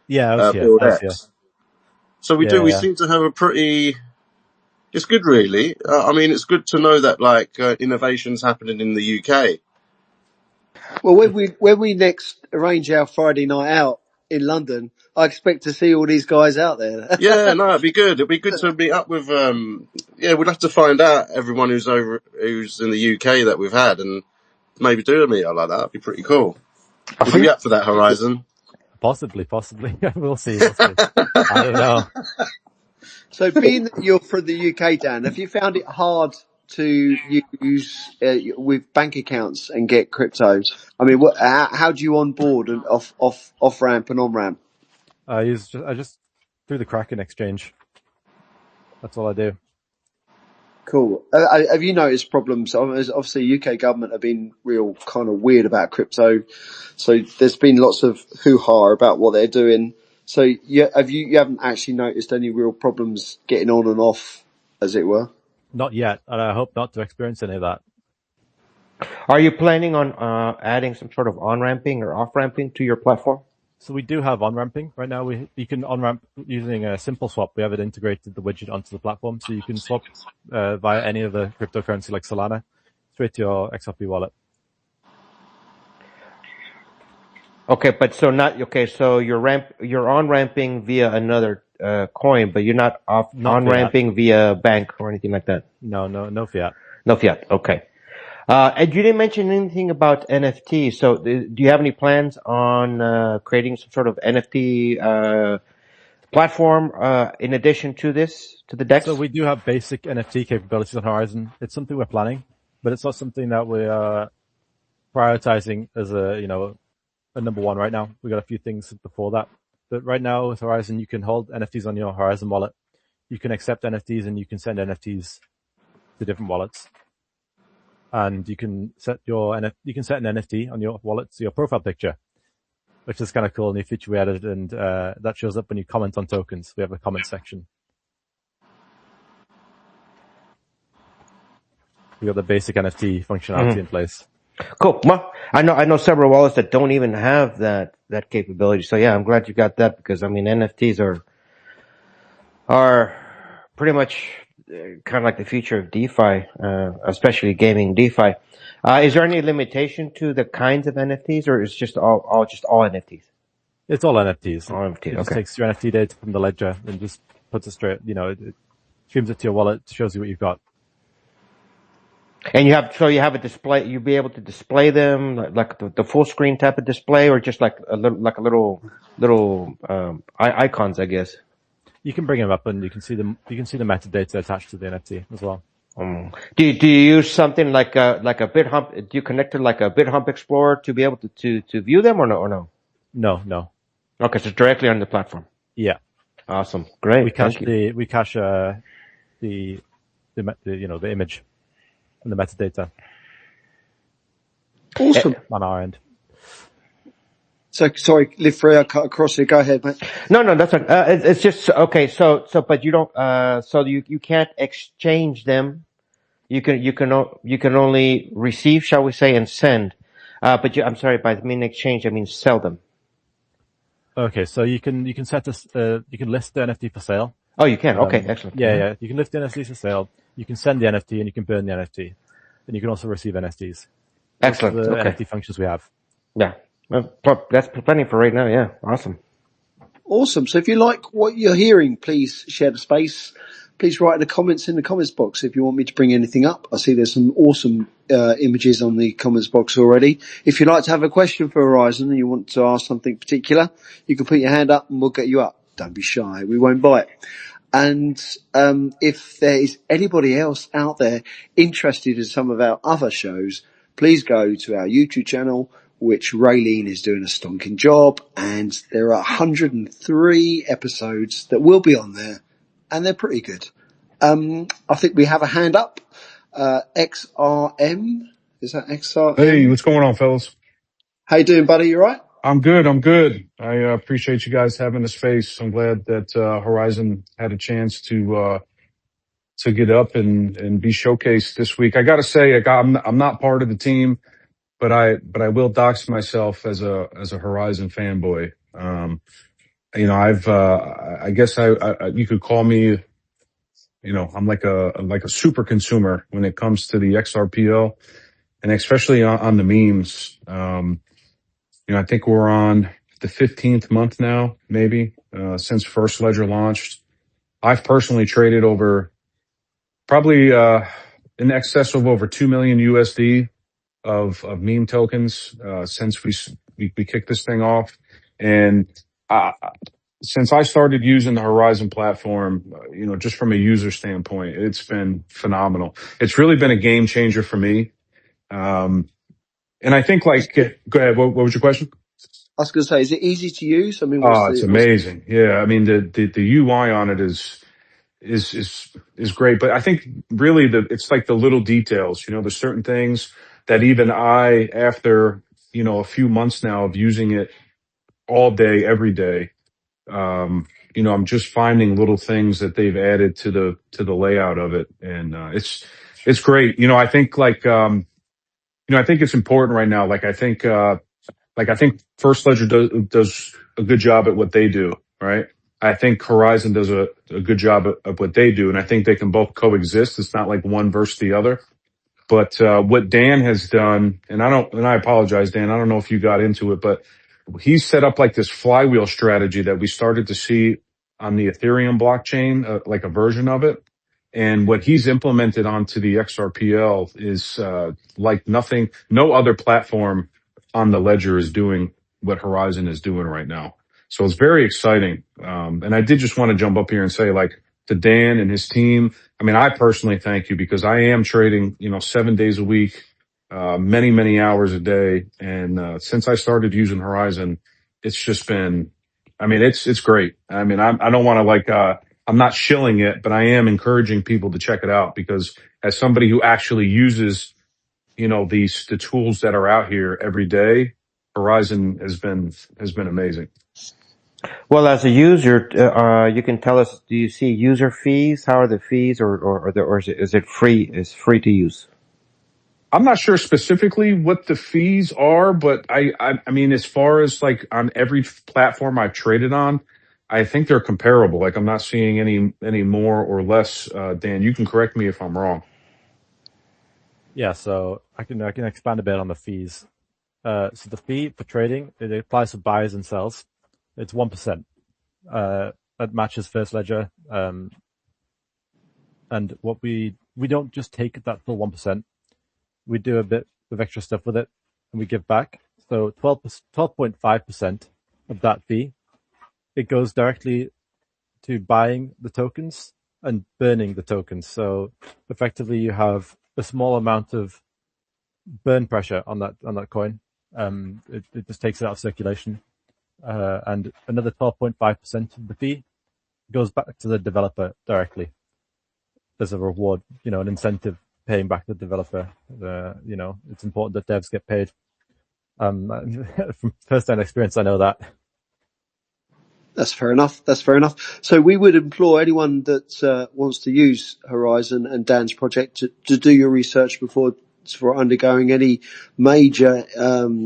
Yeah, I was here. Build X. So we seem to have a pretty. It's good, really. I mean, it's good to know that like innovations happening in the UK. Well, when we next arrange our Friday night out in London, I expect to see all these guys out there. Yeah, no, it'd be good. It'd be good to meet up with. We'd have to find out everyone who's in the UK that we've had, and maybe do a meetup like that. That'd be pretty cool. Would you be up for that, Horizon? Possibly. We'll see. I don't know. So, being that you're from the UK, Dan, have you found it hard to use with bank accounts and get crypto? I mean, how do you onboard and off ramp and on ramp? I just through the Kraken exchange. That's all I do. Cool. Have you noticed problems? Obviously, UK government have been real kind of weird about crypto. So there's been lots of hoo-ha about what they're doing. So you haven't actually noticed any real problems getting on and off, as it were? Not yet, and I hope not to experience any of that. Are you planning on adding some sort of on-ramping or off-ramping to your platform? So we do have on-ramping right now. You can on-ramp using a simple swap. We have it integrated the widget onto the platform, so you can swap via any of the cryptocurrency like Solana straight to your XRP wallet. Okay, but so you're on-ramping via another coin, but you're not on-ramping via bank or anything like that. No fiat. No fiat. Okay. And you didn't mention anything about NFT. So do you have any plans on creating some sort of NFT platform in addition to the DEX? So we do have basic NFT capabilities on Horizon. It's something we're planning, but it's not something that we are prioritizing as a number one right now. We got a few things before that. But right now with Horizon, you can hold NFTs on your Horizon wallet. You can accept NFTs and you can send NFTs to different wallets. And you can set an NFT on your wallet to your profile picture, which is kind of cool. New feature we added, and that shows up when you comment on tokens. We have a comment section. We got the basic NFT functionality in place. Cool. Well, I know several wallets that don't even have that capability. So yeah, I'm glad you got that, because I mean NFTs are pretty much kind of like the future of DeFi, especially gaming DeFi. Is there any limitation to the kinds of NFTs, or is it just all NFTs? It's all NFTs. All NFTs. It just takes your NFT data from the ledger and just puts it straight. It streams it to your wallet, shows you what you've got. And you have a display. You'll be able to display them like the full screen type of display, or just like a little icons, I guess. You can bring them up and you can see the metadata attached to the NFT as well. Do you use something like a BitHump? Do you connect to like a BitHump Explorer to be able to view them, or no? No. Okay, so directly on the platform. Yeah. Awesome. Great. We cache the image and the metadata. Awesome. On our end. So sorry, live free. I cut across you. Go ahead, mate. No, that's fine. It's just okay. So, but you don't. So you can't exchange them. You can only receive, shall we say, and send. But I'm sorry. By mean exchange, I mean sell them. Okay, so you can set you can list the NFT for sale. Oh, you can. Okay, excellent. Yeah. You can list the NFTs for sale. You can send the NFT and you can burn the NFT, and you can also receive NFTs. Excellent. That's the okay. NFT functions we have. Yeah. That's plenty for right now. Yeah. Awesome. Awesome. So if you like what you're hearing, please share the space. please write in the comments box if you want me to bring anything up. I see there's some awesome images on the comments box already. If you'd like to have a question for Horizon and you want to ask something particular, you can put your hand up and we'll get you up. Don't be shy, we won't bite. And if there is anybody else out there interested in some of our other shows, please go to our YouTube channel, which Raylene is doing a stonking job, and there are 103 episodes that will be on there, and they're pretty good. I think we have a hand up. XRM, is that XRM? Hey, what's going on, fellas? How you doing, buddy? You right? I'm good. I appreciate you guys having the space. I'm glad that Horizon had a chance to get up and be showcased this week. I got to say, I'm not part of the team, but I will dox myself as a Horizon fanboy. I guess you could call me, I'm like a super consumer when it comes to the XRPL, and especially on the memes. I think we're on the 15th month now, maybe, since First Ledger launched. I've personally traded over probably, in excess of over 2 million USD of meme tokens, since we kicked this thing off. And, since I started using the Horizon platform, just from a user standpoint, it's been phenomenal. It's really been a game changer for me. And I think go ahead. What was your question? I was going to say, is it easy to use? I mean, It's amazing. Yeah. I mean, the UI on it is great, but I think really it's like the little details, there's certain things that even I, after, a few months now of using it all day, every day, I'm just finding little things that they've added to the layout of it. And, it's great. I think I think it's important right now. I think First Ledger does a good job at what they do, right? I think Horizon does a good job of what they do, and I think they can both coexist. It's not like one versus the other. But what Dan has done, and I apologize, Dan, I don't know if you got into it, but he's set up like this flywheel strategy that we started to see on the Ethereum blockchain, like a version of it. And what he's implemented onto the XRPL is like nothing, no other platform on the ledger is doing what Horizon is doing right now. So it's very exciting. And I did just want to jump up here and say, like, to Dan and his team, I mean, I personally thank you because I am trading, 7 days a week, many, many hours a day. And since I started using Horizon, it's just been, I mean, it's great. I mean, I don't want to I'm not shilling it, but I am encouraging people to check it out because as somebody who actually uses, the tools that are out here every day, Horizon has been amazing. Well, as a user, you can tell us, do you see user fees? How are the fees or is it free? Is free to use? I'm not sure specifically what the fees are, but I mean, as far as like on every platform I've traded on, I think they're comparable. Like I'm not seeing any more or less. Dan, you can correct me if I'm wrong. Yeah, so I can expand a bit on the fees. So the fee for trading, it applies to buyers and sells. It's 1%. That matches First Ledger. And what we don't just take that full 1%. We do a bit of extra stuff with it and we give back. So 12.5% of that fee, it goes directly to buying the tokens and burning the tokens. So effectively you have a small amount of burn pressure on that coin. It just takes it out of circulation. And another 12.5% of the fee goes back to the developer directly as a reward, an incentive paying back the developer. It's important that devs get paid. From first-hand experience, I know that. That's fair enough. So we would implore anyone that wants to use Horizon and Dan's project to do your research before undergoing any major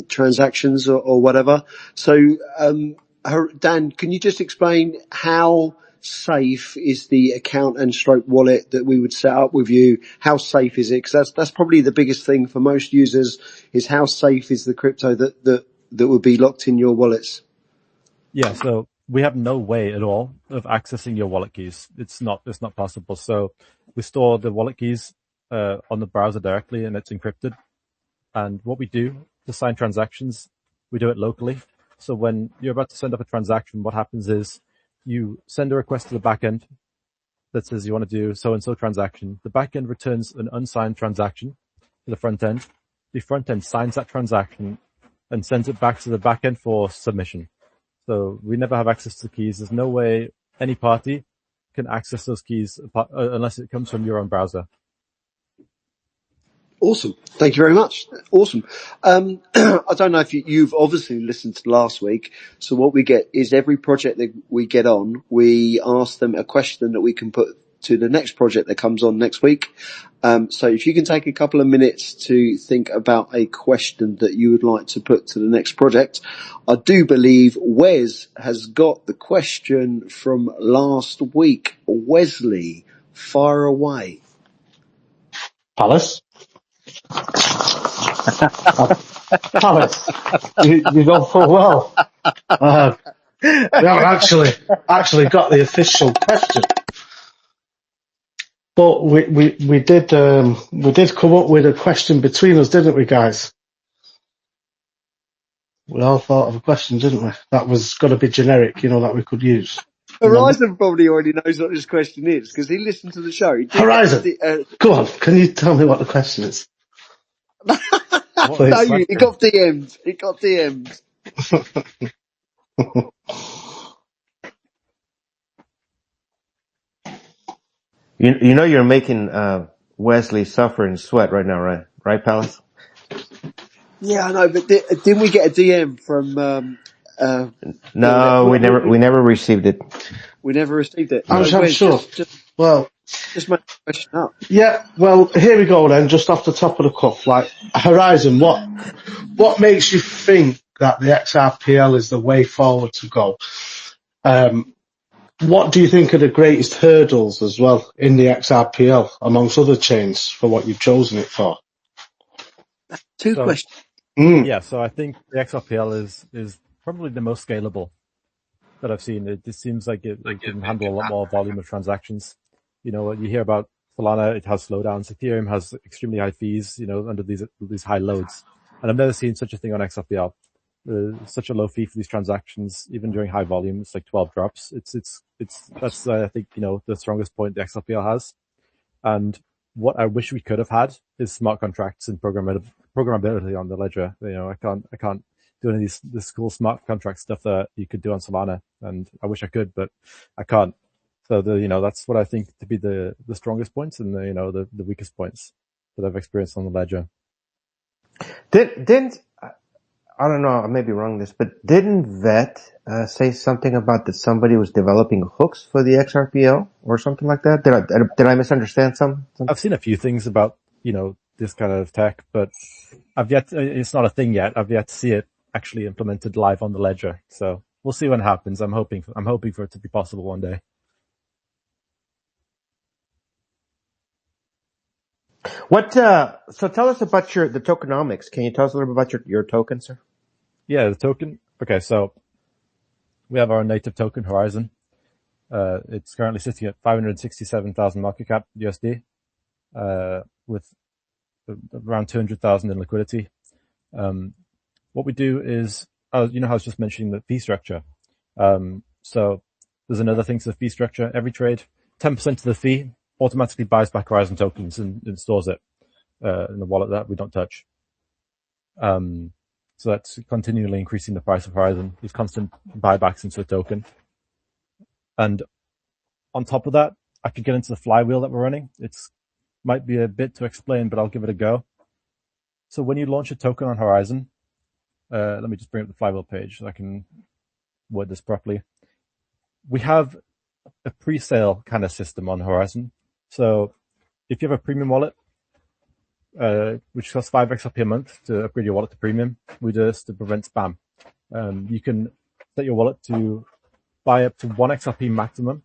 transactions or whatever. So Dan, can you just explain how safe is the account and stroke wallet that we would set up with you? How safe is it? Because that's probably the biggest thing for most users is how safe is the crypto that would be locked in your wallets? Yeah, so we have no way at all of accessing your wallet keys. It's not possible. So we store the wallet keys on the browser directly, and it's encrypted. And what we do to sign transactions, we do it locally. So when you're about to send up a transaction, what happens is you send a request to the backend that says you want to do so-and-so transaction. The backend returns an unsigned transaction to the front end. The front end signs that transaction and sends it back to the backend for submission. So we never have access to the keys. There's no way any party can access those keys unless it comes from your own browser. Awesome. Thank you very much. Awesome. I don't know if you've obviously listened to last week. So what we get is every project that we get on, we ask them a question that we can put to the next project that comes on next week. So if you can take a couple of minutes to think about a question that you would like to put to the next project. I do believe Wes has got the question from last week. Wesley, fire away. Palace. Palace, you go for well. We haven't actually got the official question, but we did come up with a question between us, didn't we, guys? We all thought of a question, didn't we? That was going to be generic, that we could use. Horizon probably already knows what this question is because he listened to the show. Horizon, go on. Can you tell me what the question is? No, it got DM'd. It got DM'd. You know you're making Wesley suffer and sweat right now, right? Right, Palace? Yeah, I know, but didn't we get a DM from? No, we never received it. We never received it. I'm sure. Just make the question up. Yeah, well, here we go then. Just off the top of the cuff, like Horizon, what makes you think that the XRPL is the way forward to go? What do you think are the greatest hurdles as well in the XRPL amongst other chains for what you've chosen it for? Two questions. Yeah, so I think the XRPL is probably the most scalable that I've seen. It just seems like it can handle a lot more volume of transactions. You hear about Solana, it has slowdowns. Ethereum has extremely high fees, under these high loads. And I've never seen such a thing on XRPL. Such a low fee for these transactions, even during high volume. It's like 12 drops. That's I think, the strongest point the XRPL has. And what I wish we could have had is smart contracts and programmability on the ledger. I can't do any of this cool smart contract stuff that you could do on Solana. And I wish I could, but I can't. So that's what I think to be the strongest points and the weakest points that I've experienced on the ledger. Didn't I don't know, I may be wrong this, but didn't Vet say something about that somebody was developing hooks for the XRPL or something like that? Did I misunderstand something? I've seen a few things about, this kind of tech, but it's not a thing yet. I've yet to see it actually implemented live on the ledger. So we'll see what happens. I'm hoping for it to be possible one day. So tell us about the tokenomics. Can you tell us a little bit about your token, sir? Yeah, the token. Okay, so we have our native token, Horizon. It's currently sitting at 567,000 market cap USD, with around 200,000 in liquidity. What we do is, I was just mentioning the fee structure. So there's another thing to the fee structure. Every trade, 10% of the fee automatically buys back Horizon tokens and stores it in the wallet that we don't touch. So that's continually increasing the price of Horizon. There's constant buybacks into a token. And on top of that, I could get into the flywheel that we're running. It's might be a bit to explain, but I'll give it a go. So when you launch a token on Horizon, let me just bring up the flywheel page so I can word this properly. We have a pre-sale kind of system on Horizon. So if you have a premium wallet, which costs 5 XRP a month to upgrade your wallet to premium, we do this to prevent spam. You can set your wallet to buy up to 1 XRP maximum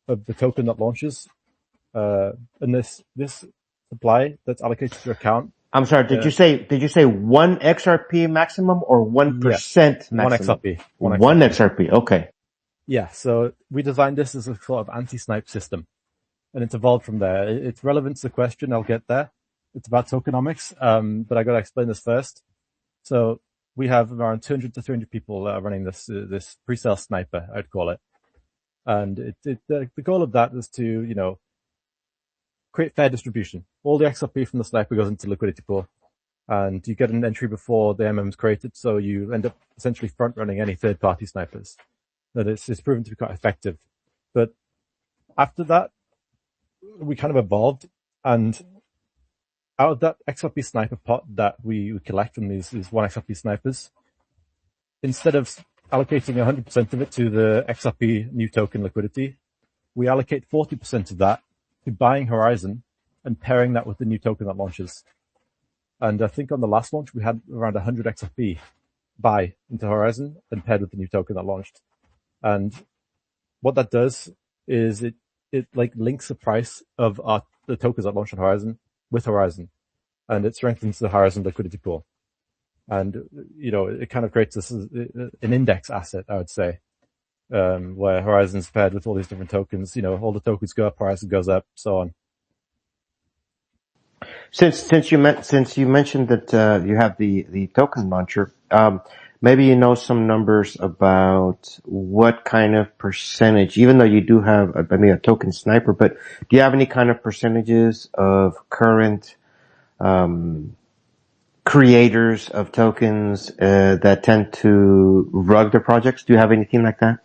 of the token that launches. And this supply that's allocated to your account. I'm sorry, did you say 1 XRP maximum or 1% maximum? 1 XRP. 1 XRP, okay. Yeah, so we designed this as a sort of anti-snipe system, and it's evolved from there. It's relevant to the question. I'll get there. It's about tokenomics, but I got to explain this first. So we have around 200 to 300 people running this pre-sale sniper, I'd call it. And the goal of that is to, create fair distribution. All the XRP from the sniper goes into the liquidity pool, and you get an entry before the MM is created, so you end up essentially front-running any third-party snipers. That it's proven to be quite effective. But after that, we kind of evolved, and out of that XRP sniper pot that we collect from these one XRP snipers, instead of allocating 100% of it to the XRP new token liquidity, we allocate 40% of that to buying Horizon and pairing that with the new token that launches. And I think on the last launch, we had around 100 XRP buy into Horizon and paired with the new token that launched. And what that does is it like links the price of the tokens that launch on Horizon with Horizon, and it strengthens the Horizon liquidity pool. And, it kind of creates this an index asset, I would say, where Horizon's paired with all these different tokens. All the tokens go up, Horizon goes up, so on. Since you mentioned that you have the token launcher, maybe you know some numbers about what kind of percentage, even though you do have a token sniper, but do you have any kind of percentages of current creators of tokens that tend to rug their projects? Do you have anything like that?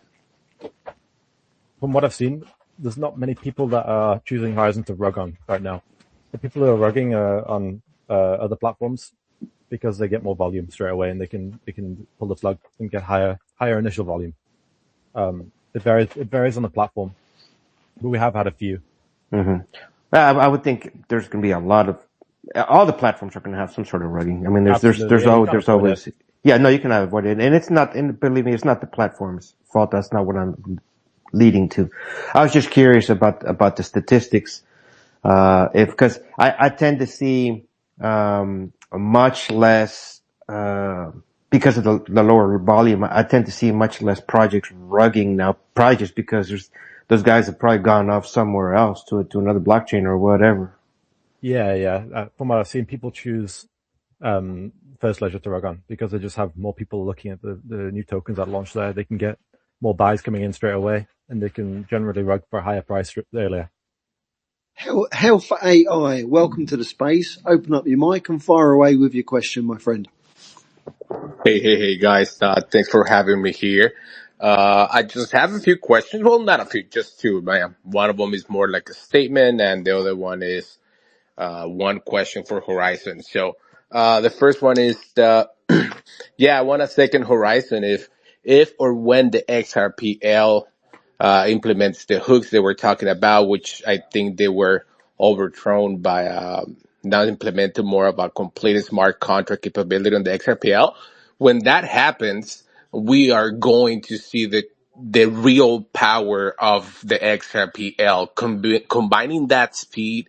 From what I've seen, there's not many people that are choosing Horizon to rug on right now. The people who are rugging are on other platforms because they get more volume straight away, and they can pull the plug and get higher initial volume. It varies on the platform, but we have had a few. Mm-hmm. I would think there's going to be a lot of all the platforms are going to have some sort of rugging. I mean, there's always yeah, no, you cannot avoid it, and it's not. And believe me, it's not the platform's fault. That's not what I'm leading to. I was just curious about the statistics. Because I tend to see, much less, because of the lower volume, I tend to see much less projects rugging now, probably just because those guys have probably gone off somewhere else to another blockchain or whatever. Yeah. From what I've seen, people choose, First Ledger to rug on because they just have more people looking at the new tokens that launch there. They can get more buys coming in straight away, and they can generally rug for a higher price earlier. Health AI, welcome to the space. Open up your mic and fire away with your question, my friend. Hey, guys. Thanks for having me here. I just have a few questions. Well, not a few, just two, man. One of them is more like a statement, and the other one is one question for Horizon. So the first one is yeah, I want a second Horizon if or when the XRPL implements the hooks they were talking about, which I think they were overthrown by now implementing more of a complete smart contract capability on the XRPL. When that happens, we are going to see the real power of the XRPL, combining that speed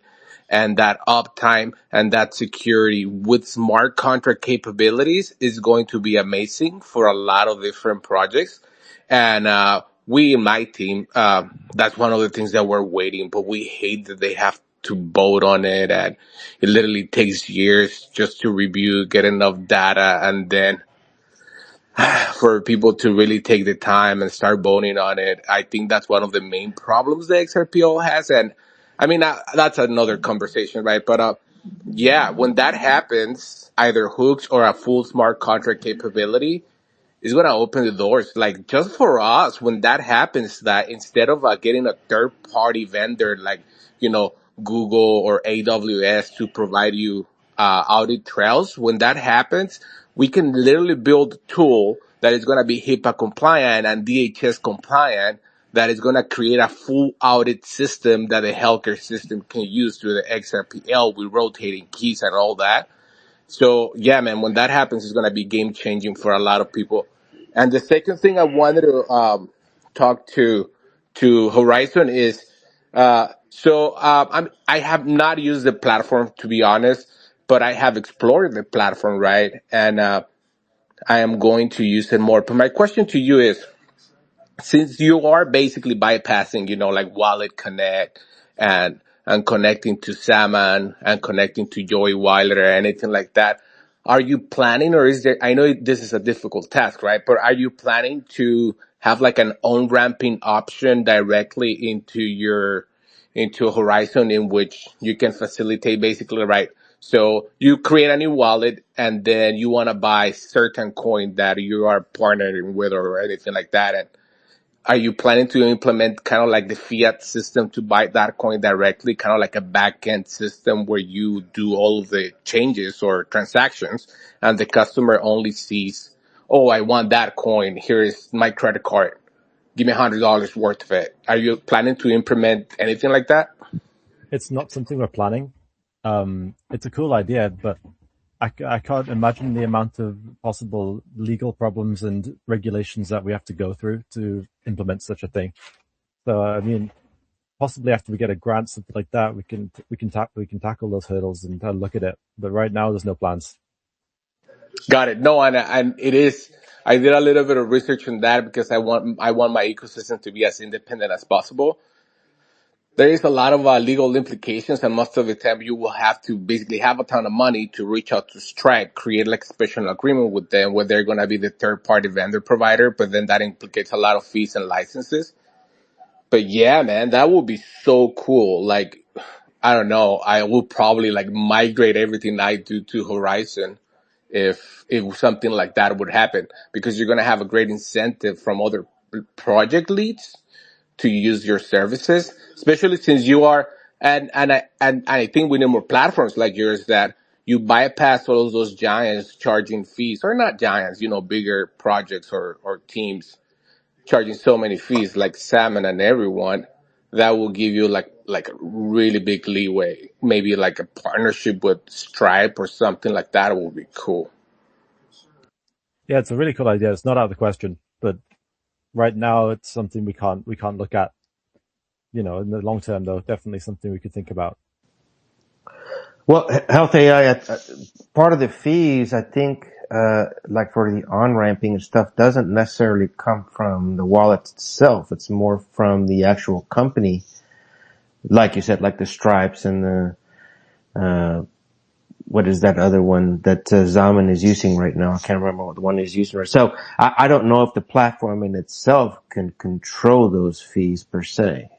and that uptime and that security with smart contract capabilities is going to be amazing for a lot of different projects. And we in my team, that's one of the things that we're waiting, but we hate that they have to vote on it, and it literally takes years just to review, get enough data, and then for people to really take the time and start voting on it. I think that's one of the main problems the XRPO has, and I mean that's another conversation, right? But yeah, when that happens, either hooks or a full smart contract capability is going to open the doors. Like just for us, when that happens, that instead of getting a third party vendor like, Google or AWS to provide you audit trails, when that happens, we can literally build a tool that is going to be HIPAA compliant and DHS compliant, that is going to create a full audit system that the healthcare system can use through the XRPL with rotating keys and all that. So yeah, man, when that happens, it's going to be game changing for a lot of people. And the second thing I wanted to talk to Horizon is I have not used the platform, to be honest, but I have explored the platform, right? And I am going to use it more. But my question to you is, since you are basically bypassing, like Wallet Connect and connecting to Salmon and connecting to Joey Wallet or anything like that, are you planning, or is there, I know this is a difficult task, right? But are you planning to have like an on-ramping option directly into Horizon in which you can facilitate basically, right? So you create a new wallet and then you want to buy certain coin that you are partnering with or anything like that. And are you planning to implement kind of like the fiat system to buy that coin directly, kind of like a back-end system where you do all of the changes or transactions and the customer only sees, oh, I want that coin. Here is my credit card. Give me $100 worth of it. Are you planning to implement anything like that? It's not something we're planning. It's a cool idea, but I can't imagine the amount of possible legal problems and regulations that we have to go through to implement such a thing. So, I mean, possibly after we get a grant, something like that, we can tackle those hurdles and look at it. But right now, there's no plans. Got it. No, and it is. I did a little bit of research on that because I want my ecosystem to be as independent as possible. There is a lot of legal implications, and most of the time you will have to basically have a ton of money to reach out to Stripe, create like a special agreement with them where they're going to be the third party vendor provider, but then that implicates a lot of fees and licenses. But yeah, man, that would be so cool. Like, I don't know, I will probably like migrate everything I do to Horizon if something like that would happen, because you're going to have a great incentive from other project leads to use your services, especially since you are, and I think we need more platforms like yours that you bypass all of those giants charging fees, or not giants, bigger projects or teams charging so many fees like Salmon and everyone. That will give you like a really big leeway. Maybe like a partnership with Stripe or something like that would be cool. Yeah, it's a really cool idea. It's not out of the question, but right now it's something we can't look at. In the long term, though, definitely something we could think about. Well, Health AI, part of the fees, I think, like for the on-ramping and stuff, doesn't necessarily come from the wallet itself. It's more from the actual company, like you said, like the Stripes and the, what is that other one that Zaman is using right now? I can't remember what the one is using right. So I don't know if the platform in itself can control those fees per se.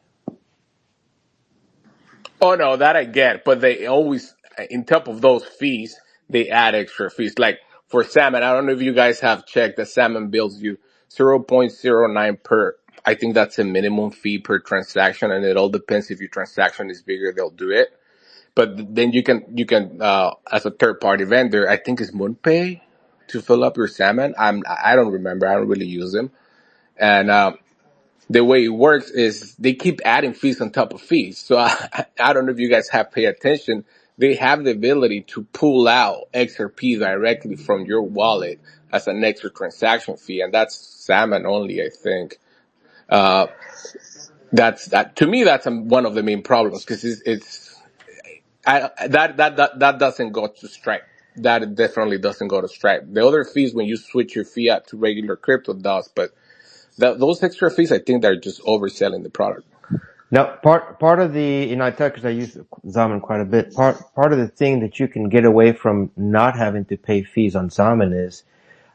Oh no, that I get, but they always, in top of those fees, they add extra fees. Like for Salmon, I don't know if you guys have checked that Salmon bills you 0.09 per, I think that's a minimum fee per transaction, and it all depends if your transaction is bigger, they'll do it. But then you can, as a third party vendor, I think it's MoonPay to fill up your Salmon. I don't remember. I don't really use them. And, the way it works is they keep adding fees on top of fees. So I don't know if you guys have paid attention. They have the ability to pull out XRP directly from your wallet as an extra transaction fee. And that's Salmon only, I think. That to me, that's one of the main problems, because that doesn't go to Stripe. That definitely doesn't go to Stripe. The other fees when you switch your fiat to regular crypto does, but those extra fees, I think they're just overselling the product. Now, part of the, I tell, because I use Zaman quite a bit, part of the thing that you can get away from not having to pay fees on Zaman is,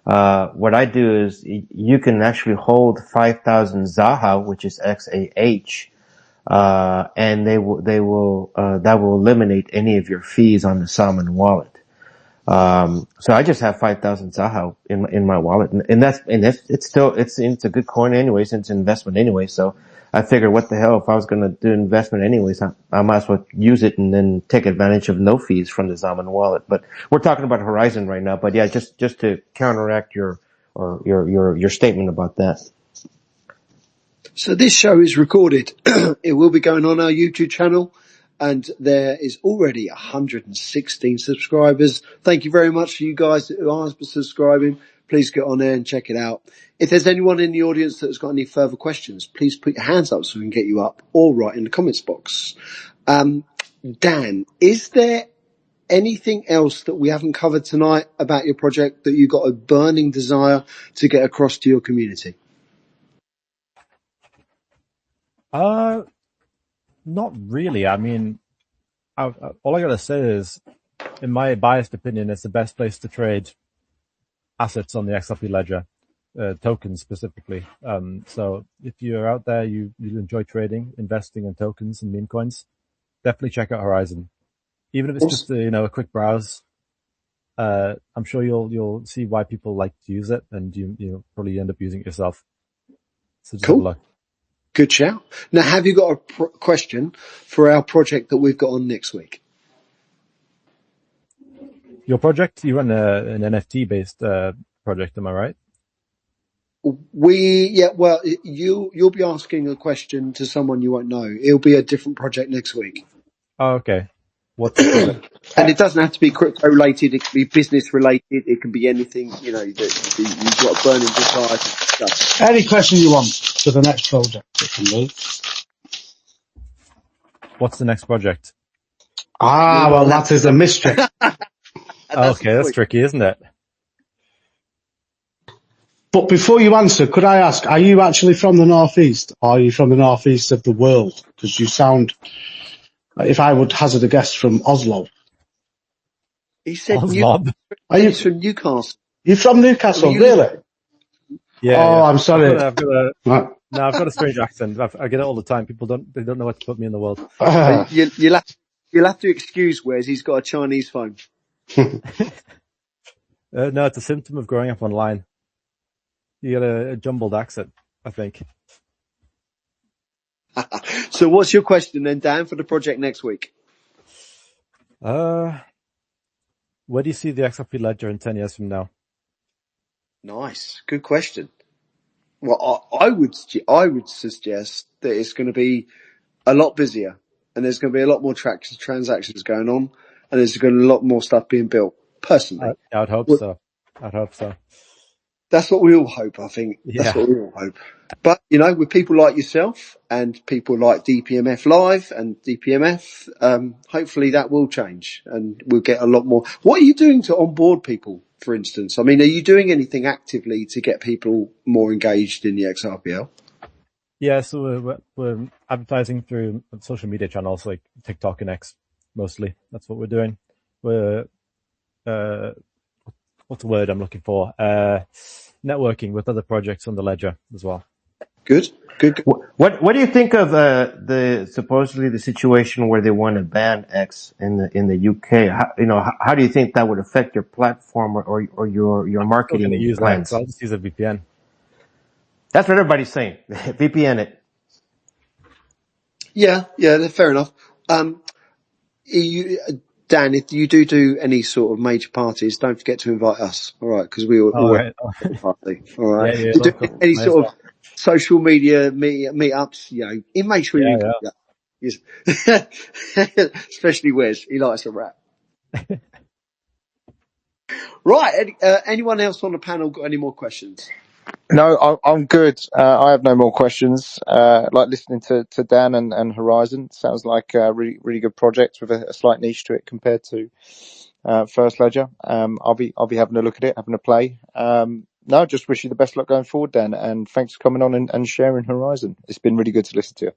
what I do is you can actually hold 5,000 Zaha, which is XAH, and that will eliminate any of your fees on the Salmon wallet. So I just have 5,000 Zaha in my wallet, and it's a good coin anyway, since it's an investment anyway. So I figured, what the hell, if I was going to do investment anyways, I might as well use it and then take advantage of no fees from the Zaman wallet. But we're talking about Horizon right now. But yeah, just to counteract your statement about that. So this show is recorded. It will be going on our YouTube channel, and there is already 116 subscribers. Thank you very much for you guys who are subscribing. Please get on there and check it out. If there's anyone in the audience that has got any further questions, please put your hands up so we can get you up, or write in the comments box. Dan, is there anything else that we haven't covered tonight about your project that you've got a burning desire to get across to your community? Not really. I mean, all I gotta say is, in my biased opinion, it's the best place to trade assets on the XRP Ledger, tokens specifically. So if you're out there, you enjoy trading, investing in tokens and meme coins, definitely check out Horizon. Even if it's just a quick browse, I'm sure you'll see why people like to use it, and you probably end up using it yourself. So just have a Cool. look. Good shout. Now, have you got a question for our project that we've got on next week? Your project, you run an NFT based project, am I right? You'll be asking a question to someone you won't know. It'll be a different project next week. Oh, okay. What's the project? And it doesn't have to be crypto related. It can be business related. It can be anything, that you've got a burning desire to discuss. Any question you want for the next project, it can be. What's the next project? Well, that is a mystery. Okay, that's tricky, isn't it? But before you answer, could I ask, are you actually from the Northeast? Or are you from the Northeast of the world? Because you sound, if I would hazard a guess, from Oslo. He said Oslo. He's from Newcastle. You're from Newcastle, really? Yeah. I'm sorry. I've got a strange accent. I get it all the time. People don't know what to put me in the world. You'll have to excuse Wes. He's got a Chinese phone. No, it's a symptom of growing up online. You got a jumbled accent, I think. So what's your question then, Dan, for the project next week? Where do you see the XRP Ledger in 10 years from now? Nice. Good question. Well, I would suggest that it's going to be a lot busier, and there's going to be a lot more transactions going on, and there's going to be a lot more stuff being built. Personally, I'd hope so. That's what we all hope, I think. Yeah. That's what we all hope. But, with people like yourself and people like DPMF Live and DPMF, hopefully that will change and we'll get a lot more. What are you doing to onboard people, for instance? I mean, are you doing anything actively to get people more engaged in the XRPL? Yeah, so we're advertising through social media channels like TikTok and X, mostly. That's what we're doing. We're, what's the word I'm looking for? Networking with other projects on the ledger as well. Good. What do you think of the supposedly the situation where they want to ban X in the UK? How do you think that would affect your platform or your marketing use plans? X. I'll just use a VPN. That's what everybody's saying. VPN it. Yeah, fair enough. Dan, if you do any sort of major parties, don't forget to invite us. All right, because we all right. party. All right. Yeah, you do any sort of social media meetups, make sure you. Yeah. Especially Wes, he likes a rap. Right. Anyone else on the panel got any more questions? No, I'm good. I have no more questions. Like listening to Dan and Horizon, sounds like a really, really good project with a slight niche to it compared to First Ledger. I'll be having a look at it, having a play. No, just wish you the best luck going forward, Dan, and thanks for coming on and sharing Horizon. It's been really good to listen to you.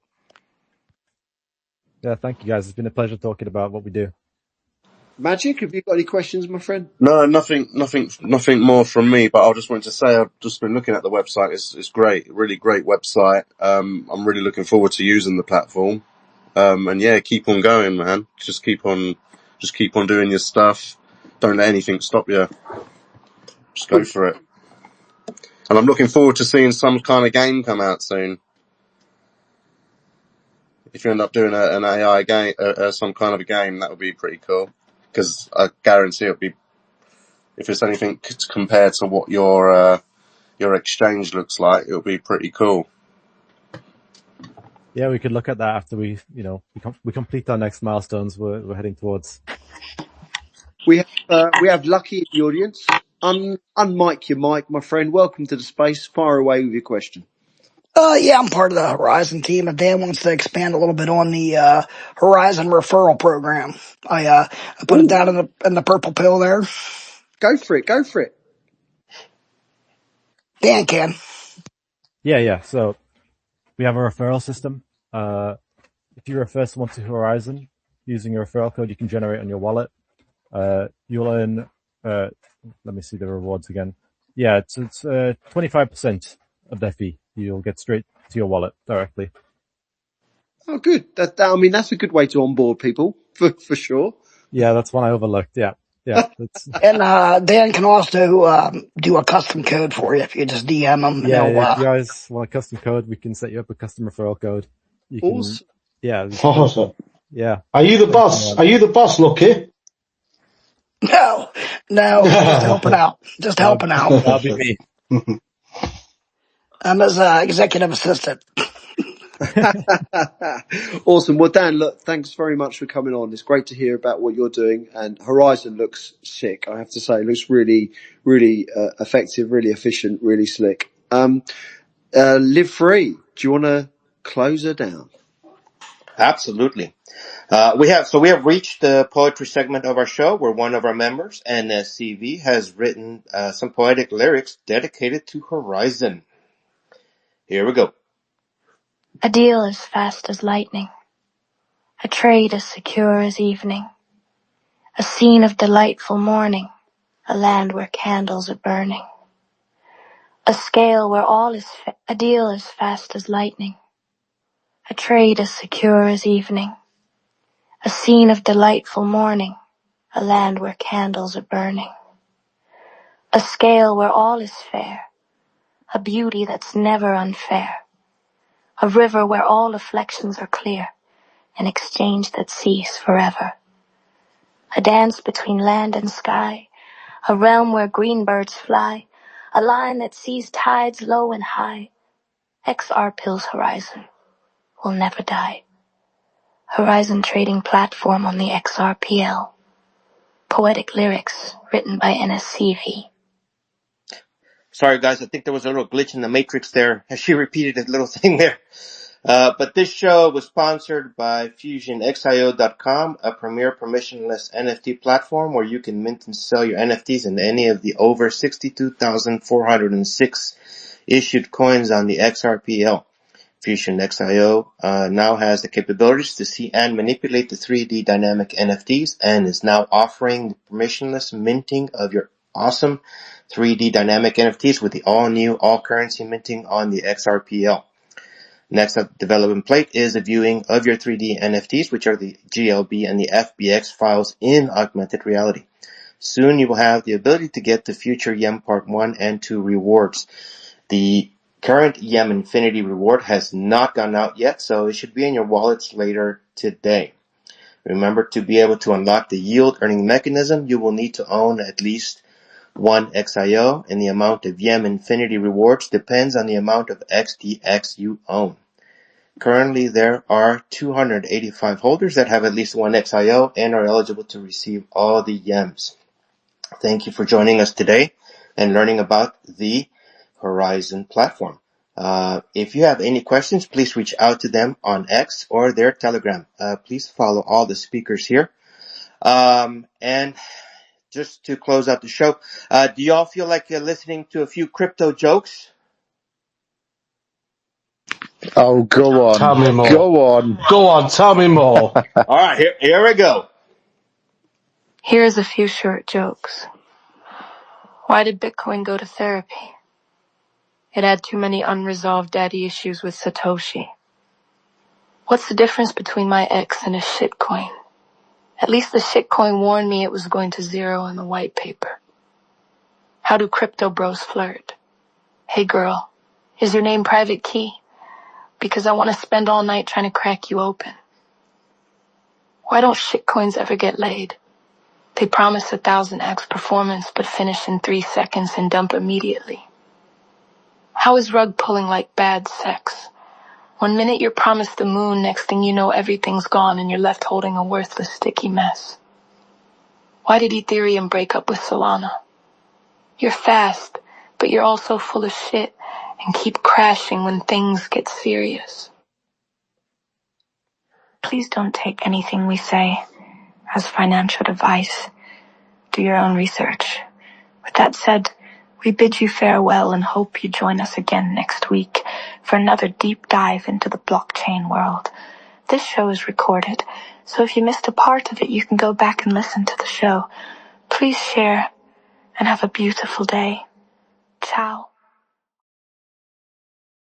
Yeah, thank you guys. It's been a pleasure talking about what we do. Magic, have you got any questions, my friend? No, nothing more from me, but I just wanted to say I've just been looking at the website. It's great, really great website. I'm really looking forward to using the platform. And yeah, keep on going, man. Just keep on doing your stuff. Don't let anything stop you. Just go for it. And I'm looking forward to seeing some kind of game come out soon. If you end up doing an AI game, some kind of a game, that would be pretty cool. Because I guarantee it'll be, if it's anything compared to what your exchange looks like, it'll be pretty cool. Yeah, we could look at that after we complete our next milestones. We're heading towards. We have Lucky in the audience. Unmic your mic, my friend. Welcome to the space. Fire away with your question. Yeah, I'm part of the Horizon team. If Dan wants to expand a little bit on the Horizon referral program, I put it down in the purple pill there. Go for it. Dan can. Yeah. So we have a referral system. If you refer someone to Horizon using your referral code, you can generate on your wallet. You'll earn. Let me see the rewards again. Yeah, it's 25% of their fee. You'll get straight to your wallet directly. Oh, good. I mean, that's a good way to onboard people for sure. Yeah, that's one I overlooked. Yeah. That's, And Dan can also do a custom code for you if you just DM him. And yeah. he'll, If you guys want a custom code, we can set you up a custom referral code. You can. Awesome. Yeah. Awesome. Yeah. Are you the boss? Are you the boss, Lucky? no, just helping out. Just helping out. That'll be me. I'm his executive assistant. Awesome. Well, Dan, look, thanks very much for coming on. It's great to hear about what you're doing, and Horizon looks sick. I have to say, it looks really, really effective, really efficient, really slick. Live free. Do you want to close her down? Absolutely. We have reached the poetry segment of our show where one of our members, NSCV, has written some poetic lyrics dedicated to Horizon. Here we go. A deal as fast as lightning, a trade as secure as evening, a scene of delightful morning, a land where candles are burning, a scale where all is a deal as fast as lightning, a trade as secure as evening, a scene of delightful morning, a land where candles are burning, a scale where all is fair, a beauty that's never unfair, a river where all afflictions are clear, an exchange that sees forever. A dance between land and sky, a realm where green birds fly, a line that sees tides low and high. XRPL's Horizon will never die. Horizon trading platform on the XRPL. Poetic lyrics written by NSCV. Sorry guys, I think there was a little glitch in the matrix there as she repeated a little thing there. But this show was sponsored by FusionXIO.com, a premier permissionless NFT platform where you can mint and sell your NFTs in any of the over 62,406 issued coins on the XRPL. FusionXIO now has the capabilities to see and manipulate the 3D dynamic NFTs and is now offering the permissionless minting of your awesome 3D dynamic NFTs with the all-new all-currency minting on the XRPL. Next up, development plate is a viewing of your 3D NFTs, which are the GLB and the FBX files in augmented reality. Soon you will have the ability to get the future Yem Part 1 and 2 rewards. The current Yem Infinity reward has not gone out yet, so it should be in your wallets later today. Remember, to be able to unlock the yield earning mechanism, you will need to own at least one XIO, and the amount of Yem Infinity rewards depends on the amount of XDX you own. Currently, there are 285 holders that have at least one XIO and are eligible to receive all the Yems. Thank you for joining us today and learning about the Horizon platform. If you have any questions, please reach out to them on X or their Telegram. Please follow all the speakers here. And just to close out the show, do y'all feel like you're listening to a few crypto jokes? Oh, go on. Tell me more. Go on. Go on, tell me more. All right, here we go. Here's a few short jokes. Why did Bitcoin go to therapy? It had too many unresolved daddy issues with Satoshi. What's the difference between my ex and a shitcoin? At least the shitcoin warned me it was going to zero in the white paper. How do crypto bros flirt? Hey girl, is your name Private Key? Because I want to spend all night trying to crack you open. Why don't shitcoins ever get laid? They promise 1,000x performance but finish in 3 seconds and dump immediately. How is rug pulling like bad sex? 1 minute you're promised the moon, next thing you know everything's gone and you're left holding a worthless sticky mess. Why did Ethereum break up with Solana? You're fast, but you're also full of shit and keep crashing when things get serious. Please don't take anything we say as financial advice. Do your own research. With that said, We bid you farewell and hope you join us again next week for another deep dive into the blockchain world. This show is recorded, so if you missed a part of it, you can go back and listen to the show. Please share and have a beautiful day. Ciao.